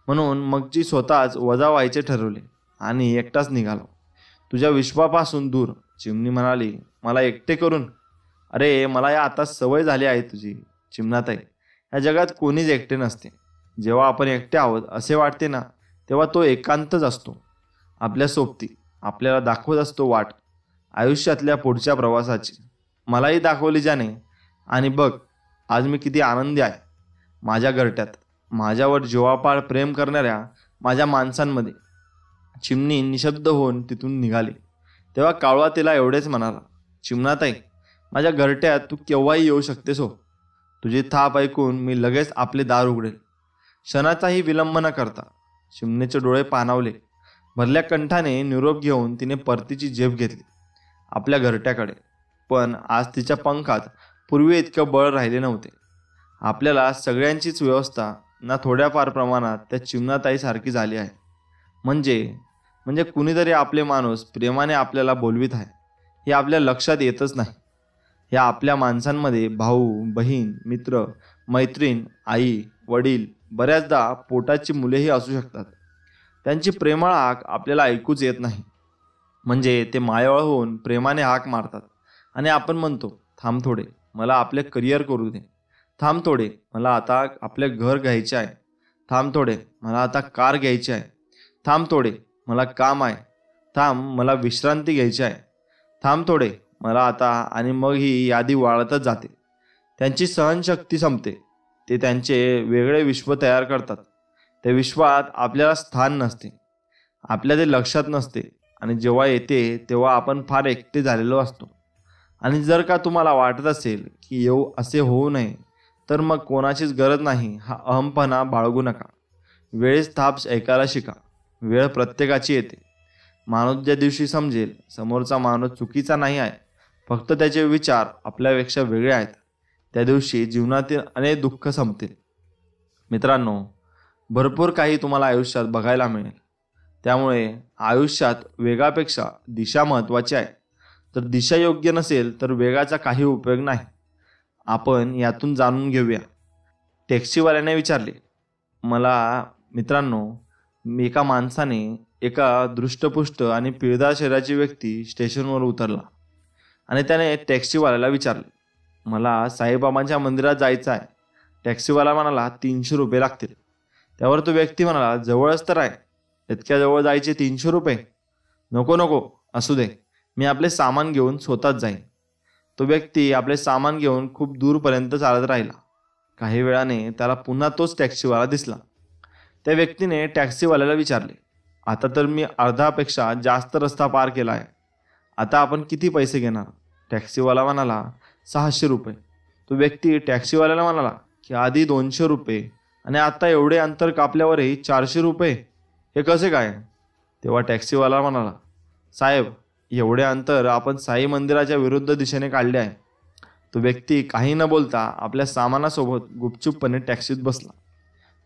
म्हणून मग जी स्वतःच वजा व्हायचे ठरवले आणि एकटाच निघालो, तुझ्या विश्वापासून दूर. चिमणी म्हणाली, मला एकटे करून? अरे, मला या आता सवय झाली आहे तुझी. चिमणाताई, या जगात कोणीच एकटे नसते. जेव्हा आपण एकटे आहोत असे वाटते ना, तेव्हा तो एकांतच असतो. आपल्या सोबती आपल्याला दाखवत असतो वाट आयुष्यातल्या पुढच्या प्रवासाची. मलाही दाखवली ज्याने. आणि बघ, आज मी किती आनंदी आहे माझ्या घरट्यात, माझ्यावर जीवापाड प्रेम करणाऱ्या माझ्या माणसांमध्ये. चिमणी निशब्द होऊन तिथून निघाली. तेव्हा कावळा तिला एवढेच म्हणाला, चिमणाताई, माझ्या घरट्यात तू केव्हाही येऊ शकतेस हो. तुझी थाप ऐकून मी लगेच आपले दार उघडेल. क्षणाचाही विलंब न करता चिमणीचे डोळे पाणावले. भरल्या कंठाने निरोप घेऊन तिने परतीची झेप घेतली आपल्या घरट्याकडे. पण आज तिच्या पंखात पूर्वी इतकं बळ राहिले नव्हते. आपल्याला सगळ्यांचीच व्यवस्था ना थोड्याफार प्रमाणात त्या चिमणाताईसारखी झाली आहे. म्हणजे कुणीतरी आपले माणूस प्रेमाने आपल्याला बोलवित आहे हे आपल्या लक्षात येतच नाही. या आपल्या माणसांमध्ये भाऊ, बहीण, मित्र, मैत्रीण, आई, वडील, बऱ्याचदा पोटाची मुलेही असू शकतात. त्यांची प्रेमळ हाक आपल्याला ऐकूच येत नाही. म्हणजे ते मायाळ होऊन प्रेमाने हाक मारतात आणि आपण म्हणतो, थांब थोडे, मला आपले करिअर करू दे. थांब थोडे, मला आता आपले घर घ्यायचे आहे. थांब थोडे, मला आता कार घ्यायची आहे. थांब थोडे, मला काम आहे. थांब, मला विश्रांती घ्यायची आहे. थांब थोडे, मला आता. आणि मग ही यादी वाढतच जाते. त्यांची सहनशक्ती संपते. ते त्यांचे वेगळे विश्व तयार करतात. त्या विश्वात आपल्याला स्थान नसते, आपल्या ते लक्षात नसते. आणि जेव्हा येते तेव्हा आपण फार एकटे झालेलो असतो. आणि जर का तुम्हाला वाटत असेल की असे होऊ नये, तर मग कोणाचीच गरज नाही हा अहमपणा बाळगू नका. वेळेस थाप ऐकायला शिका. वेळ प्रत्येकाची येते. माणूस ज्या दिवशी समजेल समोरचा माणूस चुकीचा नाही आहे, फक्त त्याचे विचार आपल्यापेक्षा वेगळे आहेत, त्या दिवशी जीवनातील अनेक दुःख संपतील. मित्रांनो, भरपूर काही तुम्हाला आयुष्यात बघायला मिळेल. त्यामुळे आयुष्यात वेगापेक्षा दिशा महत्त्वाची आहे. तर दिशा योग्य नसेल तर वेगाचा काही उपयोग नाही. आपण यातून जाणून घेऊया. टॅक्सीवाल्याने विचारले, मित्रांनो, एका माणसाने एका दृष्टपुष्ट आणि पिळदार शरीराची व्यक्ती स्टेशनवर उतरला आणि त्याने टॅक्सीवाल्याला विचारले, मला साईबाबांच्या मंदिरात जायचं आहे. टॅक्सीवाला म्हणाला, 300 रुपये लागतील. त्यावर तो व्यक्ती म्हणाला, जवळच तर आहे, इतक्या जवळ जायचे 300 रुपये? नको, असू दे, मी आपले सामान घेऊन स्वतःच जाईन. तो व्यक्ती आपले सामान घेऊन खूप दूरपर्यंत चालत राहिला. काही वेळाने त्याला पुन्हा तोच टॅक्सीवाला दिसला. त्या व्यक्तीने टॅक्सीवाल्याला विचारले, आता तर मी अर्धापेक्षा जास्त रस्ता पार केला आहे. आता आपण किती पैसे घेणार? टॅक्सीवाला म्हणाला, 600 रुपये. तो व्यक्ती टॅक्सीवाल्याला म्हणाला की आधी 200 रुपये आणि आता एवढे अंतर कापल्यावरही 400 रुपये, हे कसे काय? तेव्हा टॅक्सीवाला म्हणाला, साहेब, एवढे अंतर आपण साई मंदिराच्या विरुद्ध दिशेने काढले आहे. तो व्यक्ती काही न बोलता आपल्या सामानासोबत गुपचूपपणे टॅक्सीत बसला.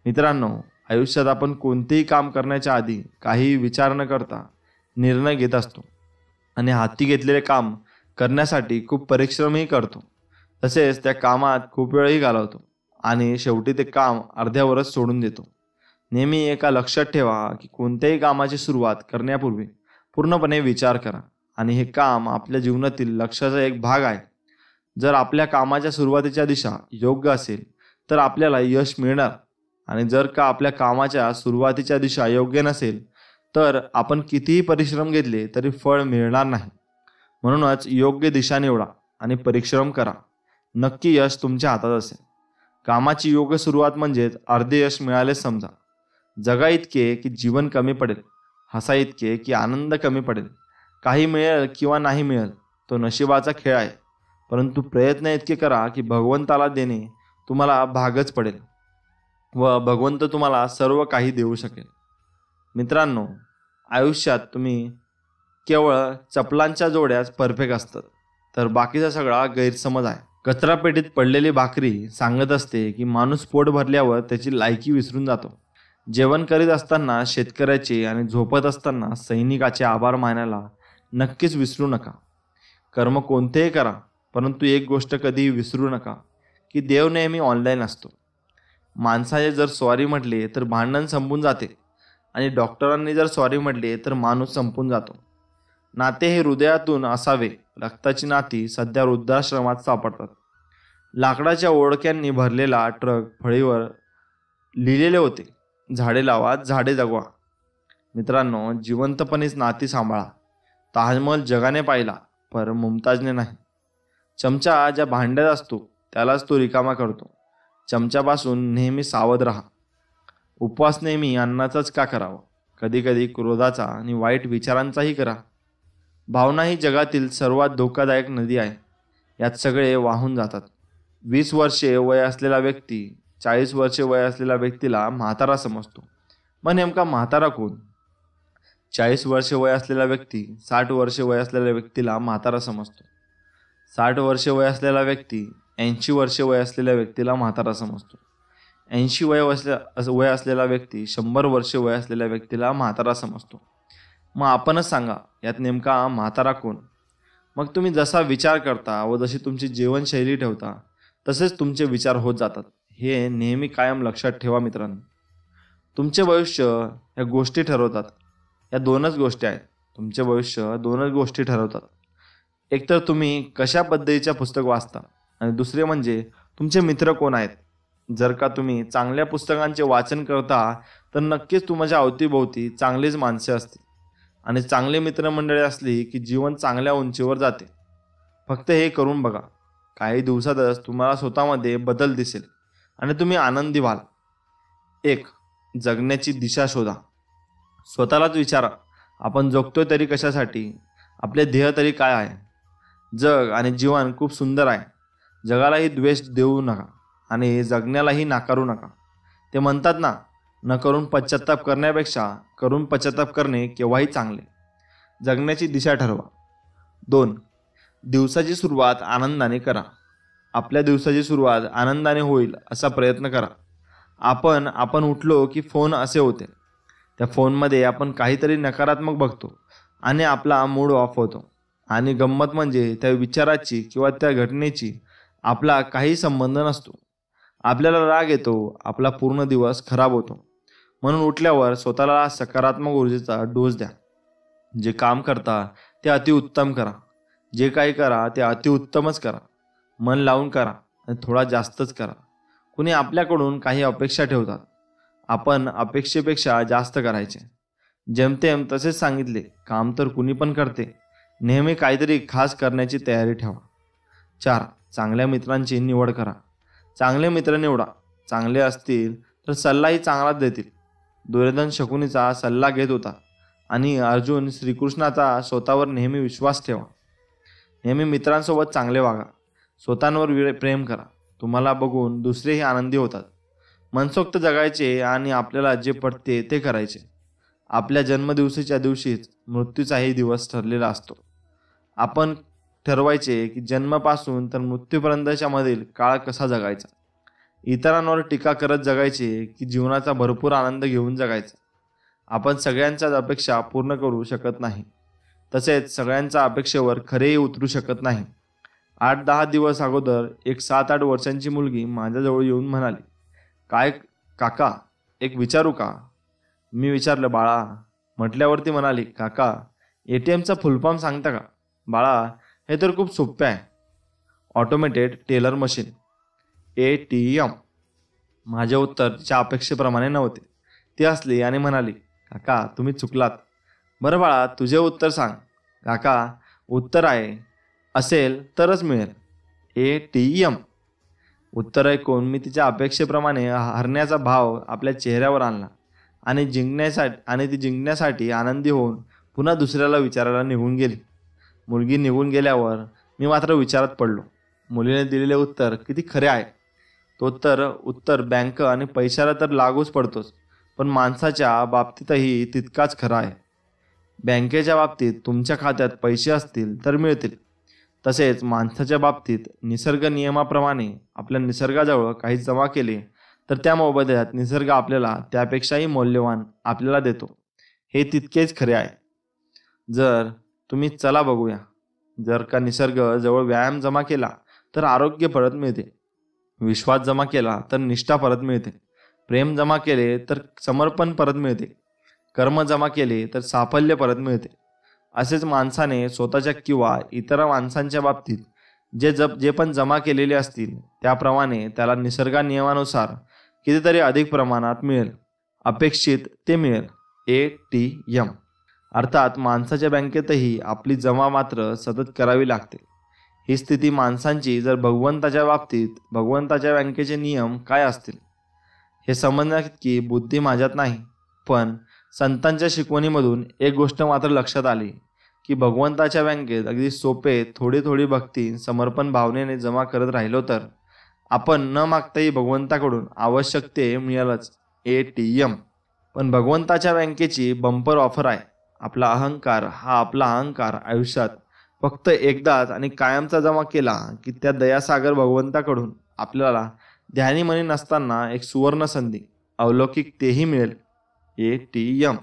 मित्रांनो, आयुष्यात आपण कोणतेही काम करण्याच्या आधी काही विचार न करता निर्णय घेत असतो आणि हाती घेतलेले काम करण्यासाठी खूप परिश्रमही करतो. तसेच त्या कामात खूप वेळही घालवतो आणि शेवटी ते काम अर्ध्यावरच सोडून देतो. नेहमी एका लक्षात ठेवा की कोणत्याही कामाची सुरुवात करण्यापूर्वी पूर्णपणे विचार करा आणि हे काम आपल्या जीवनातील लक्ष्याचा एक भाग आहे. जर आपल्या कामाच्या सुरुवातीच्या दिशा योग्य असेल तर आपल्याला यश मिळणार आणि जर का आपल्या कामाच्या सुरुवातीच्या दिशा योग्य नसेल तर आपण कितीही परिश्रम घेतले तरी फळ मिळणार नाही. म्हणूनच योग्य दिशा निवडा आणि परिश्रम करा. नक्की यश तुमच्या हातात असेल. कामाची योग्य सुरुवात म्हणजेच अर्धे यश मिळाले समजा. जगा इतके की जीवन कमी पडेल, हसा इतके की आनंद कमी पडेल. काही मिळेल किंवा नाही मिळेल तो नशिबाचा खेळ आहे, परंतु प्रयत्न इतके करा की भगवंताला देणे तुम्हाला भागच पडेल व भगवंत तुम्हाला सर्व काही देऊ शकेल. मित्रांनो, आयुष्यात तुम्ही केवळ चपलांच्या जोड्याच परफेक्ट असतात, तर बाकीचा सगळा गैरसमज आहे. कचरापेटीत पडलेली भाकरी सांगत असते की माणूस पोट भरल्यावर त्याची लायकी विसरून जातो. जेवण करीत असताना शेतकऱ्याचे आणि झोपत असताना सैनिकाचे आभार मानायला नक्कीच विसरू नका. कर्म कोणतेही करा, परंतु एक गोष्ट कधीही विसरू नका की देव नेहमी ऑनलाईन असतो. माणसाने जर सॉरी म्हटले तर भांडण संपून जाते आणि डॉक्टरांनी जर सॉरी म्हटले तर माणूस संपून जातो. नाते हे हृदयातून असावे. रक्ताची नाती सध्या वृद्धाश्रमात सापडतात. लाकडाच्या ओळख्यांनी भरलेला ट्रक फळीवर लिहिलेले होते, झाडे लावा, झाडे जगवा. मित्रांनो, जिवंतपणेच नाती सांभाळा. ताजमहल जगाने पाहिला पर मुमताजने नाही. चमचा ज्या भांड्यात असतो त्यालाच तो रिकामा करतो. चमच्यापासून नेहमी सावध राहा. उपवास नेहमी अन्नाचाच का करावा? कधी कधी क्रोधाचा आणि वाईट विचारांचाही करा. भावना ही जगातील सर्वात धोकादायक नदी आहे. यात सगळे वाहून जातात. 20 वर्षे वय असलेला व्यक्ती 40 वर्षे वय असलेल्या व्यक्तीला म्हातारा समजतो. मग नेमका म्हातारा कोण? 40 वर्षे वय असलेला व्यक्ती 60 वर्षे वय असलेल्या व्यक्तीला म्हातारा समजतो. 60 वर्षे वय असलेला व्यक्ती 80 वर्षे वय असलेल्या व्यक्तीला म्हातारा समजतो. 80 वय असलेला व्यक्ती 100 वर्षे वय असलेल्या व्यक्तीला म्हातारा समजतो. मग आपणच सांगा, यात नेमका म्हातारा कोण? मग तुम्ही जसा विचार करता व जशी तुमची जीवनशैली ठेवता तसेच तुमचे विचार होत जातात. हे नेहमी कायम लक्षात ठेवा मित्रांनो. तुमचे भविष्य या गोष्टी ठरवतात. या दोनच गोष्टी आहेत. तुमचे भविष्य दोनच गोष्टी ठरवतात. एकतर तुम्ही कशा पद्धतीच्या पुस्तक वाचता आणि दुसरे म्हणजे तुमचे मित्र कोण आहेत. जर का तुम्ही चांगल्या पुस्तकांचे वाचन करता तर नक्कीच तुमच्या अवतीभोवती चांगलीच माणसे असतील आणि चांगली मित्रमंडळी असली की जीवन चांगल्या उंचीवर जाते. फक्त हे करून बघा. काही दिवसातच तुम्हाला स्वतःमध्ये बदल दिसेल आणि तुम्ही आनंदी व्हाल. 1. जगण्याची दिशा शोधा. स्वतःलाच विचारा, आपण जगतोय तरी कशासाठी? आपले ध्येय तरी काय आहे? जग आणि जीवन खूप सुंदर आहे. जगालाही द्वेष देऊ नका आणि जगण्यालाही नाकारू नका. ते म्हणतात ना, न करून पश्चाताप करण्यापेक्षा करून पश्चाताप करणे केव्हाही चांगले. जगण्याची दिशा ठरवा. 2. दिवसाची सुरुवात आनंदाने करा. आपल्या दिवसाची सुरुवात आनंदाने होईल असा प्रयत्न करा. आपण उठलो की फोन असे होते. त्या फोनमध्ये आपण काहीतरी नकारात्मक बघतो आणि आपला मूड ऑफ होतो. आणि गंमत म्हणजे त्या विचाराची किंवा त्या घटनेची आपला काही संबंध नसतो. आपल्याला राग येतो, आपला पूर्ण दिवस खराब होतो. म्हणून उठल्यावर स्वतःला सकारात्मक ऊर्जेचा डोस द्या. जे काम करता ते अतिउत्तम करा. जे काही करा ते अतिउत्तमच करा. मन लावून करा आणि थोडा जास्तच करा. कुणी आपल्याकडून काही अपेक्षा ठेवतात. आपण अपेक्षेपेक्षा जास्त करायचे. जेमतेम तसेच सांगितले, काम तर कुणी पण करते. नेहमी काहीतरी खास करण्याची तयारी ठेवा. 4. चांगल्या मित्रांची निवड करा. चांगले मित्र निवडा. चांगले असतील तर सल्लाही चांगलाच देतील. दुर्योधन शकुनीचा सल्ला घेत होता आणि अर्जुन श्रीकृष्णाचा स्वतःवर नेहमी विश्वास ठेवा. नेहमी मित्रांसोबत चांगले वागा. स्वतःवर प्रेम करा. तुम्हाला बघून दुसरेही आनंदी होतात. मनसोक्त जगायचे आणि आपल्याला जे पटते ते करायचे. आपल्या जन्मदिवसाच्या दिवशीच मृत्यूचाही दिवस ठरलेला असतो. आपण ठरवायचे की जन्मापासून तर मृत्यूपर्यंतच्या मधील काळ कसा जगायचा. इतरांवर टीका करत जगायचे की जीवनाचा भरपूर आनंद घेऊन जगायचा. आपण सगळ्यांच्याच अपेक्षा पूर्ण करू शकत नाही. तसेच सगळ्यांच्या अपेक्षेवर खरेही उतरू शकत नाही. 8-10 दिवस अगोदर एक 7-8 वर्षांची मुलगी माझ्याजवळ येऊन म्हणाली, काय काका, एक विचारू का? मी विचारलं, बाळा. म्हटल्यावरती म्हणाली, काका, ATMचा फुलफॉर्म सांगता का? बाळा, हे तर खूप सोपे आहे. Automated teller machine, ATM. माझे उत्तर तिच्या अपेक्षेप्रमाणे नव्हते. ती हसली आणि म्हणाली, काका, तुम्ही चुकलात. बरं बाळा, तुझे उत्तर सांग. काका, उत्तर आहे असेल तरच मिळेल, ATM. उत्तर ऐकून मी तिच्या अपेक्षेप्रमाणे हरण्याचा भाव आपल्या चेहऱ्यावर आणला आणि ती जिंकण्यासाठी आनंदी होऊन पुन्हा दुसऱ्याला विचारायला निघून गेली. मुलगी निघून गेल्यावर मी मात्र विचारात पडलो. मुलीने दिलेले उत्तर किती खरे आहे. तो उत्तर बँक आणि पैशाला तर लागूच पडतोच, पण माणसाच्या बाबतीतही तितकाच खरा आहे. बँकेच्या बाबतीत तुमच्या खात्यात पैसे असतील तर मिळतील. तसेच माणसाच्या बाबतीत निसर्ग नियमाप्रमाणे आपल्या निसर्गाजवळ काही जमा केले तर त्या मोबदल्यात निसर्ग आपल्याला त्यापेक्षाही मौल्यवान आपल्याला देतो. हे तितकेच खरे आहे. जर तुम्ही चला बघूया, जर का निसर्ग जवळ व्यायाम जमा केला तर आरोग्य परत मिळते. विश्वास जमा केला तर निष्ठा परत मिळते. प्रेम जमा केले तर समर्पण परत मिळते. कर्म जमा केले तर साफल्य परत मिळते. असेच माणसाने स्वतःच्या किंवा इतर माणसांच्या बाबतीत जे पण जमा केलेले असतील त्याप्रमाणे त्याला निसर्गा नियमानुसार कितीतरी अधिक प्रमाणात मिळेल. अपेक्षित ते मिळेल, ATM. अर्थात माणसाच्या बँकेतही आपली जमा मात्र सतत करावी लागते. ही स्थिती माणसांची. जर भगवंताच्या बाबतीत भगवंताच्या बँकेचे नियम काय असतील हे समजण्याइतकी बुद्धी माझ्यात नाही. पण संतांच्या शिकवणीमधून एक गोष्ट मात्र लक्षात आली की भगवंताच्या बँकेत अगदी सोपे थोडी थोडी भक्ती समर्पण भावनेने जमा करत राहिलो तर आपण न मागताही भगवंताकडून आवश्यक ते मिळेलच, ATM. पण भगवंताच्या बँकेची बंपर ऑफर आहे. आपला अहंकार आयुष्यात फक्त एकदाच आणि कायमचा जमा केला की त्या दयासागर भगवंताकडून आपल्याला ध्यानीमनी नसताना एक सुवर्ण संधी, अलौकिक तेही मिळेल, ATM.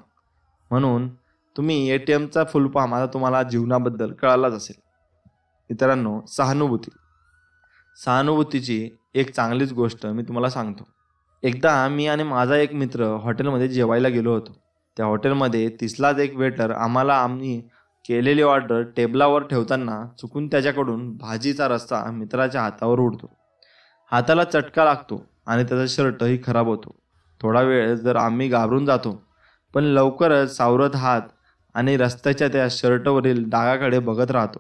म्हणून तुम्ही ATMचा फुलफॉर्म आता तुम्हाला जीवनाबद्दल कळालाच असेल. मित्रांनो, सहानुभूतीची एक चांगलीच गोष्ट मी तुम्हाला सांगतो. एकदा मी आणि माझा एक मित्र हॉटेलमध्ये जेवायला गेलो होतो. त्या हॉटेलमध्ये तिथलाच एक वेटर आम्ही केलेली ऑर्डर टेबलावर ठेवताना चुकून त्याच्याकडून भाजीचा रस्सा मित्राच्या हातावर उडतो. हाताला चटका लागतो आणि त्याचा शर्टही खराब होतो. थोडा वेळ जर आम्ही घाबरून जातो, पण लवकरच सावरत हात आणि रस्त्याच्या त्या शर्टवरील डागाकडे बघत राहतो.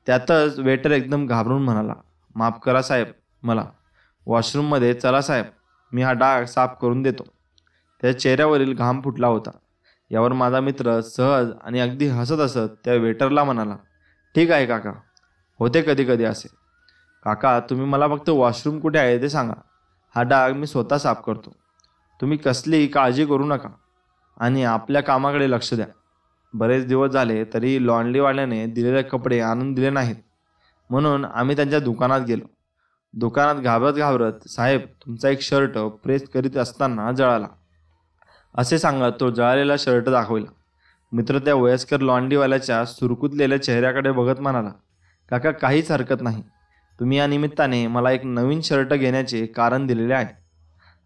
त्यातच वेटर एकदम घाबरून म्हणाला, माफ करा साहेब, मला वॉशरूममध्ये चला साहेब, मी हा डाग साफ करून देतो. त्याच्या चेहऱ्यावरील घाम फुटला होता. यावर माझा मित्र सहज आणि अगदी हसत त्या वेटरला म्हणाला, ठीक आहे काका, होते कधी कधी असे. काका, तुम्ही मला फक्त वॉशरूम कुठे आहे ते सांगा, हा डाग मी स्वतः साफ करतो. तुम्ही कसली काळजी करू नका आणि आपल्या कामाकडे लक्ष द्या. बरेच दिवस झाले तरी लॉन्ड्रीवाल्याने दिलेले कपडे आणून दिले नाहीत. म्हणून आम्ही त्यांच्या दुकानात गेलो. दुकानात घाबरत साहेब, तुमचा एक शर्ट प्रेस करीत असताना जळाला, असे सांगत तो जळालेला शर्ट दाखवला. मित्र त्या वयस्कर लॉन्ड्रीवाल्याच्या सुरकुतलेल्या चेहऱ्याकडे बघत म्हणाला, काका, काहीच हरकत नाही. तुम्ही या निमित्ताने मला एक नवीन शर्ट घेण्याचे कारण दिलेले आहे.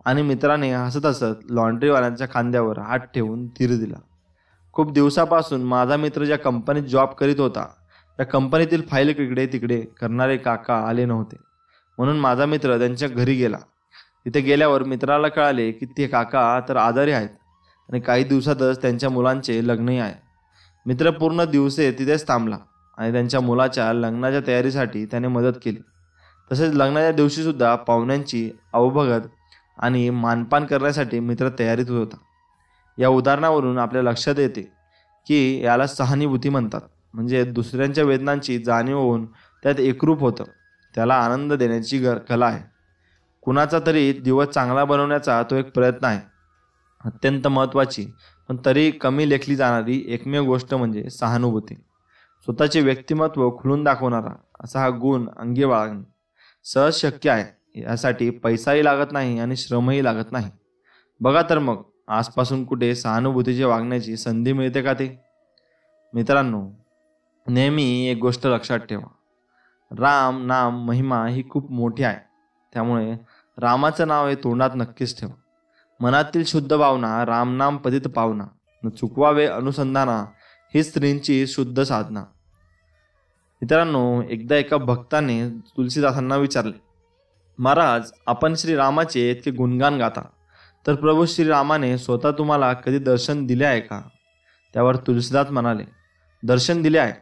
आणि मित्राने हसत लॉन्ड्रीवाल्याच्या खांद्यावर हात ठेवून धीर दिला. खूप दिवसापासून माझा मित्र ज्या कंपनीत जॉब करीत होता त्या कंपनीतील फाईल इकडे तिकडे करणारे काका आले नव्हते. म्हणून माझा मित्र त्यांच्या घरी गेला. तिथे गेल्यावर मित्राला कळाले की ते काका तर आजारी आहेत आणि काही दिवसातच त्यांच्या मुलांचे लग्नही आहे. मित्र पूर्ण दिवसे तिथेच थांबला आणि त्यांच्या मुलाच्या लग्नाच्या तयारीसाठी त्याने मदत केली. तसेच लग्नाच्या दिवशी सुद्धा पाहुण्यांची अवभगत आणि मानपान करण्यासाठी मित्र तयारीत होता. या उदाहरणावरून आपल्या लक्षात येते की याला सहानुभूती म्हणतात. म्हणजे दुसऱ्यांच्या वेदनांची जाणीव होऊन त्यात एकरूप होतं. त्याला आनंद देण्याची कला आहे. कुणाचा तरी दिवस चांगला बनवण्याचा तो एक प्रयत्न आहे. अत्यंत महत्त्वाची पण तरी कमी लेखली जाणारी एकमेव गोष्ट म्हणजे सहानुभूती. स्वतःचे व्यक्तिमत्व खुलून दाखवणारा असा हा गुण अंगी बाळगणे सहज शक्य आहे. यासाठी पैसाही लागत नाही आणि श्रमही लागत नाही. बघा तर मग आजपासून कुठे सहानुभूतीचे वागण्याची संधी मिळते का ते? मित्रांनो, नेहमी एक गोष्ट लक्षात ठेवा, राम नाम महिमा ही खूप मोठी आहे. त्यामुळे रामाचं नाव हे तोंडात नक्कीच ठेवा. मनातील शुद्ध भावना रामनाम पतित पावना, न चुकवावे अनुसंधाना ही स्त्रींची शुद्ध साधना. मित्रांनो, एकदा एका भक्ताने तुलसीदासांना विचारले, महाराज, आपण श्रीरामाचे इतके गुणगान गाता, तर प्रभू श्रीरामाने स्वतः तुम्हाला कधी दर्शन दिले आहे का? त्यावर तुलसीदास म्हणाले, दर्शन दिले आहे.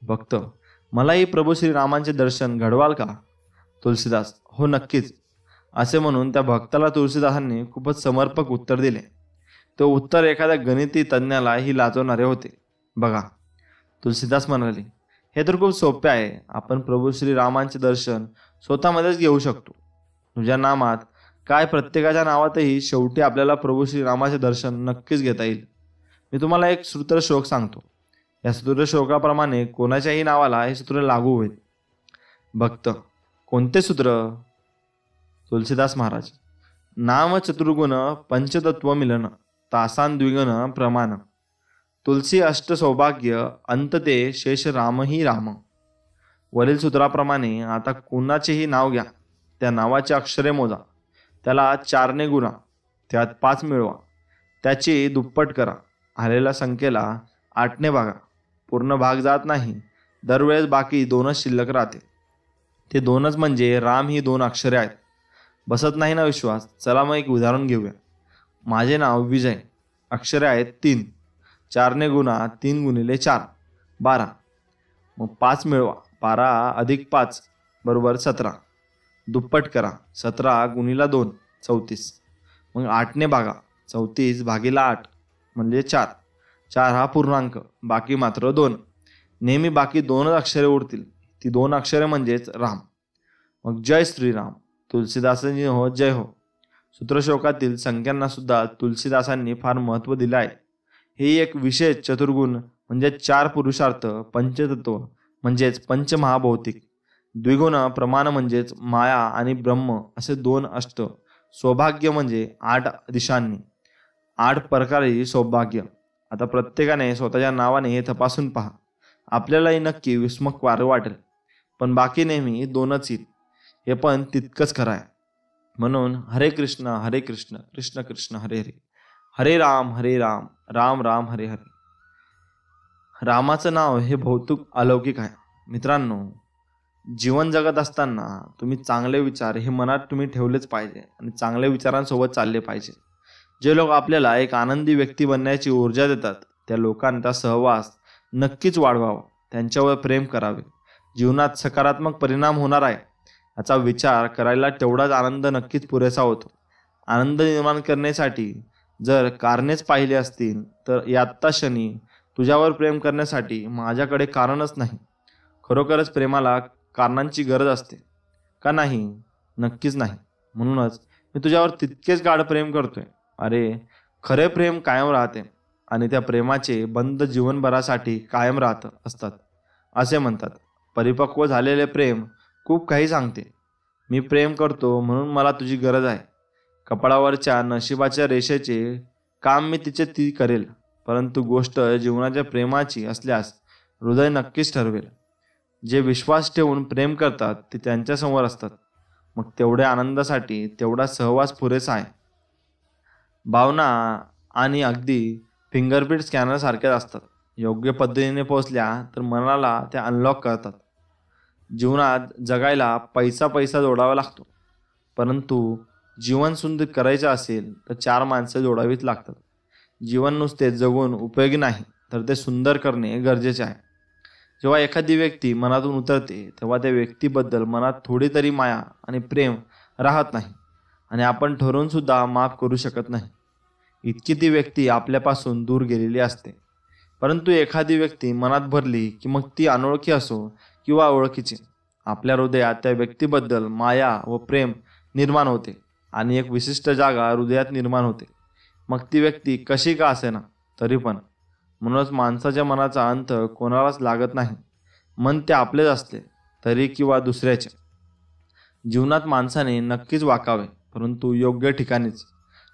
भक्त, मलाही प्रभू श्रीरामांचे दर्शन घडवाल का? तुलसीदास, हो नक्कीच. असे म्हणून त्या भक्ताला तुलसीदासांनी खूपच समर्पक उत्तर दिले. ते उत्तर एखाद्या गणिती तज्ज्ञालाही लाजवणारे होते. बघा, तुलसीदास म्हणाले, हे तर खूप सोपे आहे. आपण प्रभू श्रीरामांचे दर्शन स्वतःमध्येच घेऊ शकतो. तुझ्या नामात काय, प्रत्येकाच्या नावातही शेवटी आपल्याला प्रभू श्रीरामाचे दर्शन नक्कीच घेता येईल. मी तुम्हाला एक सूत्रश्लोक सांगतो. या सूत्रश्लोकाप्रमाणे कोणाच्याही नावाला हे सूत्र लागू होईल. भक्त, कोणते सूत्र? तुलसीदास महाराज, नाम चतुर्गुण पंचतत्व मिलन तासान द्विगुण प्रमाण तुलसी अष्ट सौभाग्य अंतते शेष रामही राम. वरील सूत्राप्रमाणे आता कोणाचेही नाव घ्या, त्या नावाचे अक्षरे मोजा, त्याला 4ने गुणा, त्यात 5 मिळवा, त्याची दुप्पट करा, आलेल्या संख्येला 8ने भागा. पूर्ण भाग जात नाही, दरवेळेस बाकी 2च शिल्लक राहते. ते 2च म्हणजे राम ही 2 अक्षरे आहेत. बसत नाही ना विश्वास? चला मग एक उदाहरण घेऊया. माझे नाव विजय, अक्षरे आहेत 3. 4ने गुणा, 3 गुणिले 4 12. मग 5 मिळवा, 12 अधिक 5 बरोबर 17. दुप्पट करा, 17 गुणिला 2 34. मग 8ने भागा, 34 भागीला 8 म्हणजे 4. 4 हा पूर्णांक, बाकी मात्र 2. नेहमी बाकी 2च अक्षरे उरतील. ती 2 अक्षरे म्हणजेच राम. मग जय श्रीराम. तुलसीदासांनी हो जय हो. सूत्रश्लोकातील संख्यांना सुद्धा तुलसीदासांनी फार महत्त्व दिले आहे. हे एक विशेष चतुर्गुण म्हणजे 4 पुरुषार्थ, पंचतत्व म्हणजेच पंचमहाभौतिक, द्विगुण प्रमाण म्हणजेच माया आणि ब्रह्म असे 2 अष्ट, सौभाग्य म्हणजे 8 दिशांनी 8 प्रकारे सौभाग्य. आता प्रत्येकाने स्वतःच्या नावाने हे तपासून पहा. आपल्यालाही नक्की विस्मक वाटेल. पण बाकी नेहमी 2च येईल. हे पण तितकंच खरं आहे. म्हणून हरे कृष्ण कृष्ण कृष्ण हरे हरे, हरे राम राम राम हरे हरे. रामाचं नाव हे भौतिक अलौकिक आहे. मित्रांनो, जीवन जगत असताना तुम्ही चांगले विचार हे मनात तुम्ही ठेवलेच पाहिजे आणि चांगल्या विचारांसोबत चालले पाहिजे. जे लोक आपल्याला एक आनंदी व्यक्ती बनण्याची ऊर्जा देतात, त्या लोकांचा सहवास नक्कीच वाढवावा. त्यांच्यावर प्रेम करावे. जीवनात सकारात्मक परिणाम होणार आहे याचा विचार करायला तेवढाच आनंद नक्कीच पुरेसा होतो. आनंद निर्माण करण्यासाठी जर कारणेच पाहिली असतील तर यात्ता क्षणी तुझ्यावर प्रेम करण्यासाठी माझ्याकडे कारणच नाही. खरोखरच प्रेमाला कारणांची गरज असते का? नाही, नक्कीच नाही. म्हणूनच मी तुझ्यावर तितकेच गाढ प्रेम करतोय. अरे, खरे प्रेम कायम राहते आणि त्या प्रेमाचे बंध जीवनभरासाठी कायम राहत असतात असे म्हणतात. परिपक्व झालेले प्रेम खूप काही सांगते. मी प्रेम करतो म्हणून मला तुझी गरज आहे. कपाळावरच्या नशिबाच्या रेषेचे काम मी तिचे ती करेल. परंतु गोष्ट जीवनाच्या प्रेमाची असल्यास हृदय नक्कीच ठरवेल. जे विश्वास ठेवून प्रेम करतात ते त्यांच्यासमोर असतात. मग तेवढ्या आनंदासाठी तेवढा सहवास पुरेसा आहे. भावना आणि अगदी फिंगरप्रिंट स्कॅनर सारख्याच असतात. योग्य पद्धतीने पोहोचल्या तर मनाला त्या अनलॉक करतात. जीवनात जगायला पैसा जोडावा लागतो, परंतु जीवन सुंदर करायचं असेल तर 4 माणसं जोडावीच लागतात. जीवन नुसते जगून उपयोगी नाही, तर ते सुंदर करणे गरजेचे आहे. जेव्हा एखादी व्यक्ती मनातून उतरते तेव्हा त्या व्यक्तीबद्दल मनात थोडी तरी माया आणि प्रेम राहत नाही आणि आपण ठरवून सुद्धा माफ करू शकत नाही. इतकी ती व्यक्ती आपल्यापासून दूर गेलेली असते. परंतु एखादी व्यक्ती मनात भरली की मग ती अनोळखी असो किंवा ओळखीची, आपल्या हृदयात त्या व्यक्तीबद्दल माया व प्रेम निर्माण होते आणि एक विशिष्ट जागा हृदयात निर्माण होते. मग ती व्यक्ती कशी का असेना तरी पण. म्हणूनच माणसाच्या मनाचा अंत कोणालाच लागत नाही. मन ते आपलेच असते तरी किंवा दुसऱ्याचे. जीवनात माणसाने नक्कीच वाकावे, परंतु योग्य ठिकाणीच.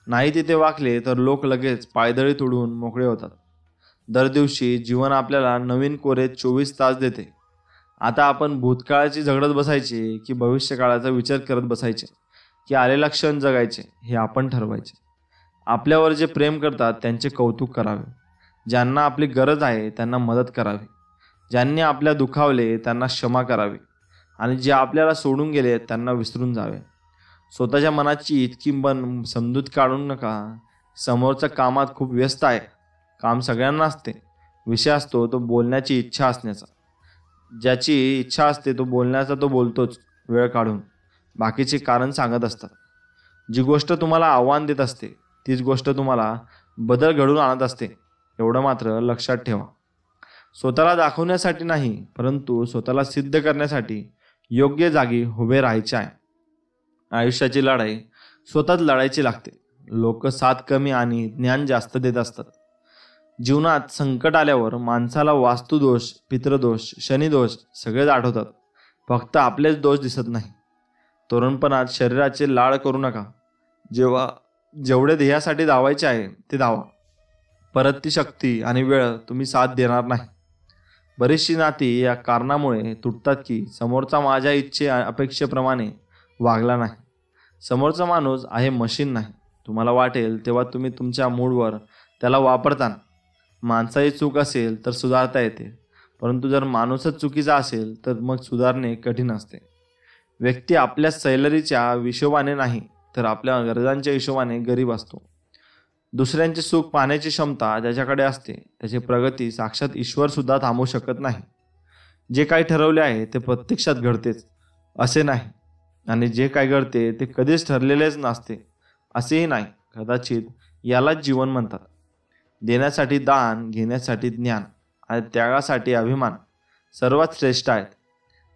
नाही तिथे वाकले तर लोक लगेच पायदळी तुडवून मोकळे होतात. दर दिवशी जीवन आपल्याला नवीन कोरे 24 तास देते. आता आपण भूतकाळाची झगडत बसायचे की भविष्यकाळाचा विचार करत बसायचे की आलेला क्षण जगायचे हे आपण ठरवायचे. आपल्यावर जे प्रेम करतात त्यांचे कौतुक करावे. ज्यांना आपली गरज आहे त्यांना मदत करावी. ज्यांनी आपल्या दुखावले त्यांना क्षमा करावी आणि जे आपल्याला सोडून गेले त्यांना विसरून जावे. स्वतःच्या मनाची इतकी समजूत काढू नका. समोरच्या कामात खूप व्यस्त आहे. काम सगळ्यांना असते. विषय असतो तो बोलण्याची इच्छा असण्याचा. ज्याची इच्छा असते तो बोलण्याचा तो बोलतोच वेळ काढून. बाकीचे कारण सांगत असतात. जी गोष्ट तुम्हाला आव्हान देत असते तीच गोष्ट तुम्हाला बदल घडवून आणत असते. एवढं मात्र लक्षात ठेवा. स्वतःला दाखवण्यासाठी नाही, परंतु स्वतःला सिद्ध करण्यासाठी योग्य जागी उभे राहायचे आहे. आयुष्याची लढाई स्वतःच लढायची लागते. लोक साथ कमी आणि ज्ञान जास्त देत असतात. जीवनात संकट आल्यावर माणसाला वास्तुदोष, पितृदोष, शनिदोष सगळेच आठवतात. फक्त आपलेच दोष दिसत नाही. तरुणपणात शरीराचे लाड करू नका. जेवढे ध्येयासाठी धावायचे आहे ते धावा. परत ती शक्ती आणि वेळ तुम्ही साथ देणार नाही. बरीचशी नाती या कारणामुळे तुटतात की समोरचा माझ्या अपेक्षेप्रमाणे वागला नाही. समोरचा माणूस आहे मशीन नाही. तुम्हाला वाटेल तेव्हा तुम्ही तुमच्या मूडवर त्याला वापरता. माणसाची चूक असेल तर सुधारता येते, परंतु जर माणूसच चुकीचा असेल तर मग सुधारणे कठीण असते. व्यक्ती आपल्या सैलरीच्या हिशोबाने नाही तर आपल्या गरजांच्या हिशोबाने गरीब असतो. दुसऱ्यांचे सुख पाहण्याची क्षमता ज्याच्याकडे असते त्याची प्रगती साक्षात ईश्वर सुद्धा थांबवू शकत नाही. जे काही ठरवले आहे ते प्रत्यक्षात घडतेच असे नाही, आणि जे काय घडते ते कधीच ठरलेलेच नसते असेही नाही. कदाचित यालाच जीवन म्हणतात. देण्यासाठी दान, घेण्यासाठी ज्ञान आणि त्यागासाठी अभिमान सर्वात श्रेष्ठ आहेत.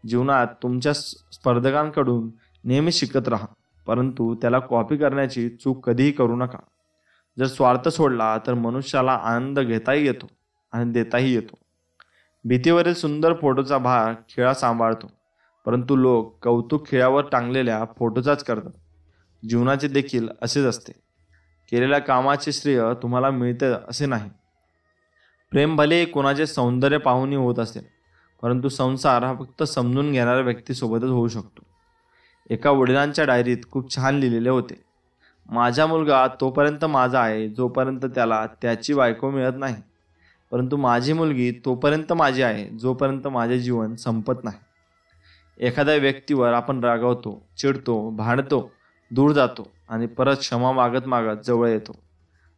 जीवनात तुमच्या स्पर्धकांकडून नेहमी शिकत राहा, परंतु त्याला कॉपी करण्याची चूक कधीही करू नका. जर स्वार्थ सोडला तर मनुष्याला आनंद घेताही येतो आणि देताही येतो. भीतीवरील सुंदर फोटोचा भाग खिळा सांभाळतो, परंतु लोक कौतुक खिळ्यावर टांगलेल्या फोटोचाच करतात. जीवनाचे देखील असेच असते. केलेल्या कामाचे श्रेय तुम्हाला मिळते असे नाही. प्रेम भले कोणाचे सौंदर्य पाहूनही होत असेल, परंतु संसार हा फक्त समजून घेणाऱ्या व्यक्तीसोबतच होऊ शकतो. एका वडिलांच्या डायरीत खूप छान लिहिलेले होते, माझा मुलगा तोपर्यंत माझा आहे जोपर्यंत त्याला त्याची बायको मिळत नाही, परंतु माझी मुलगी तोपर्यंत माझी आहे जोपर्यंत माझे जीवन संपत नाही. एखाद्या व्यक्तीवर आपण रागावतो, चिडतो, भांडतो, दूर जातो आणि परत क्षमा मागत मागत जवळ येतो.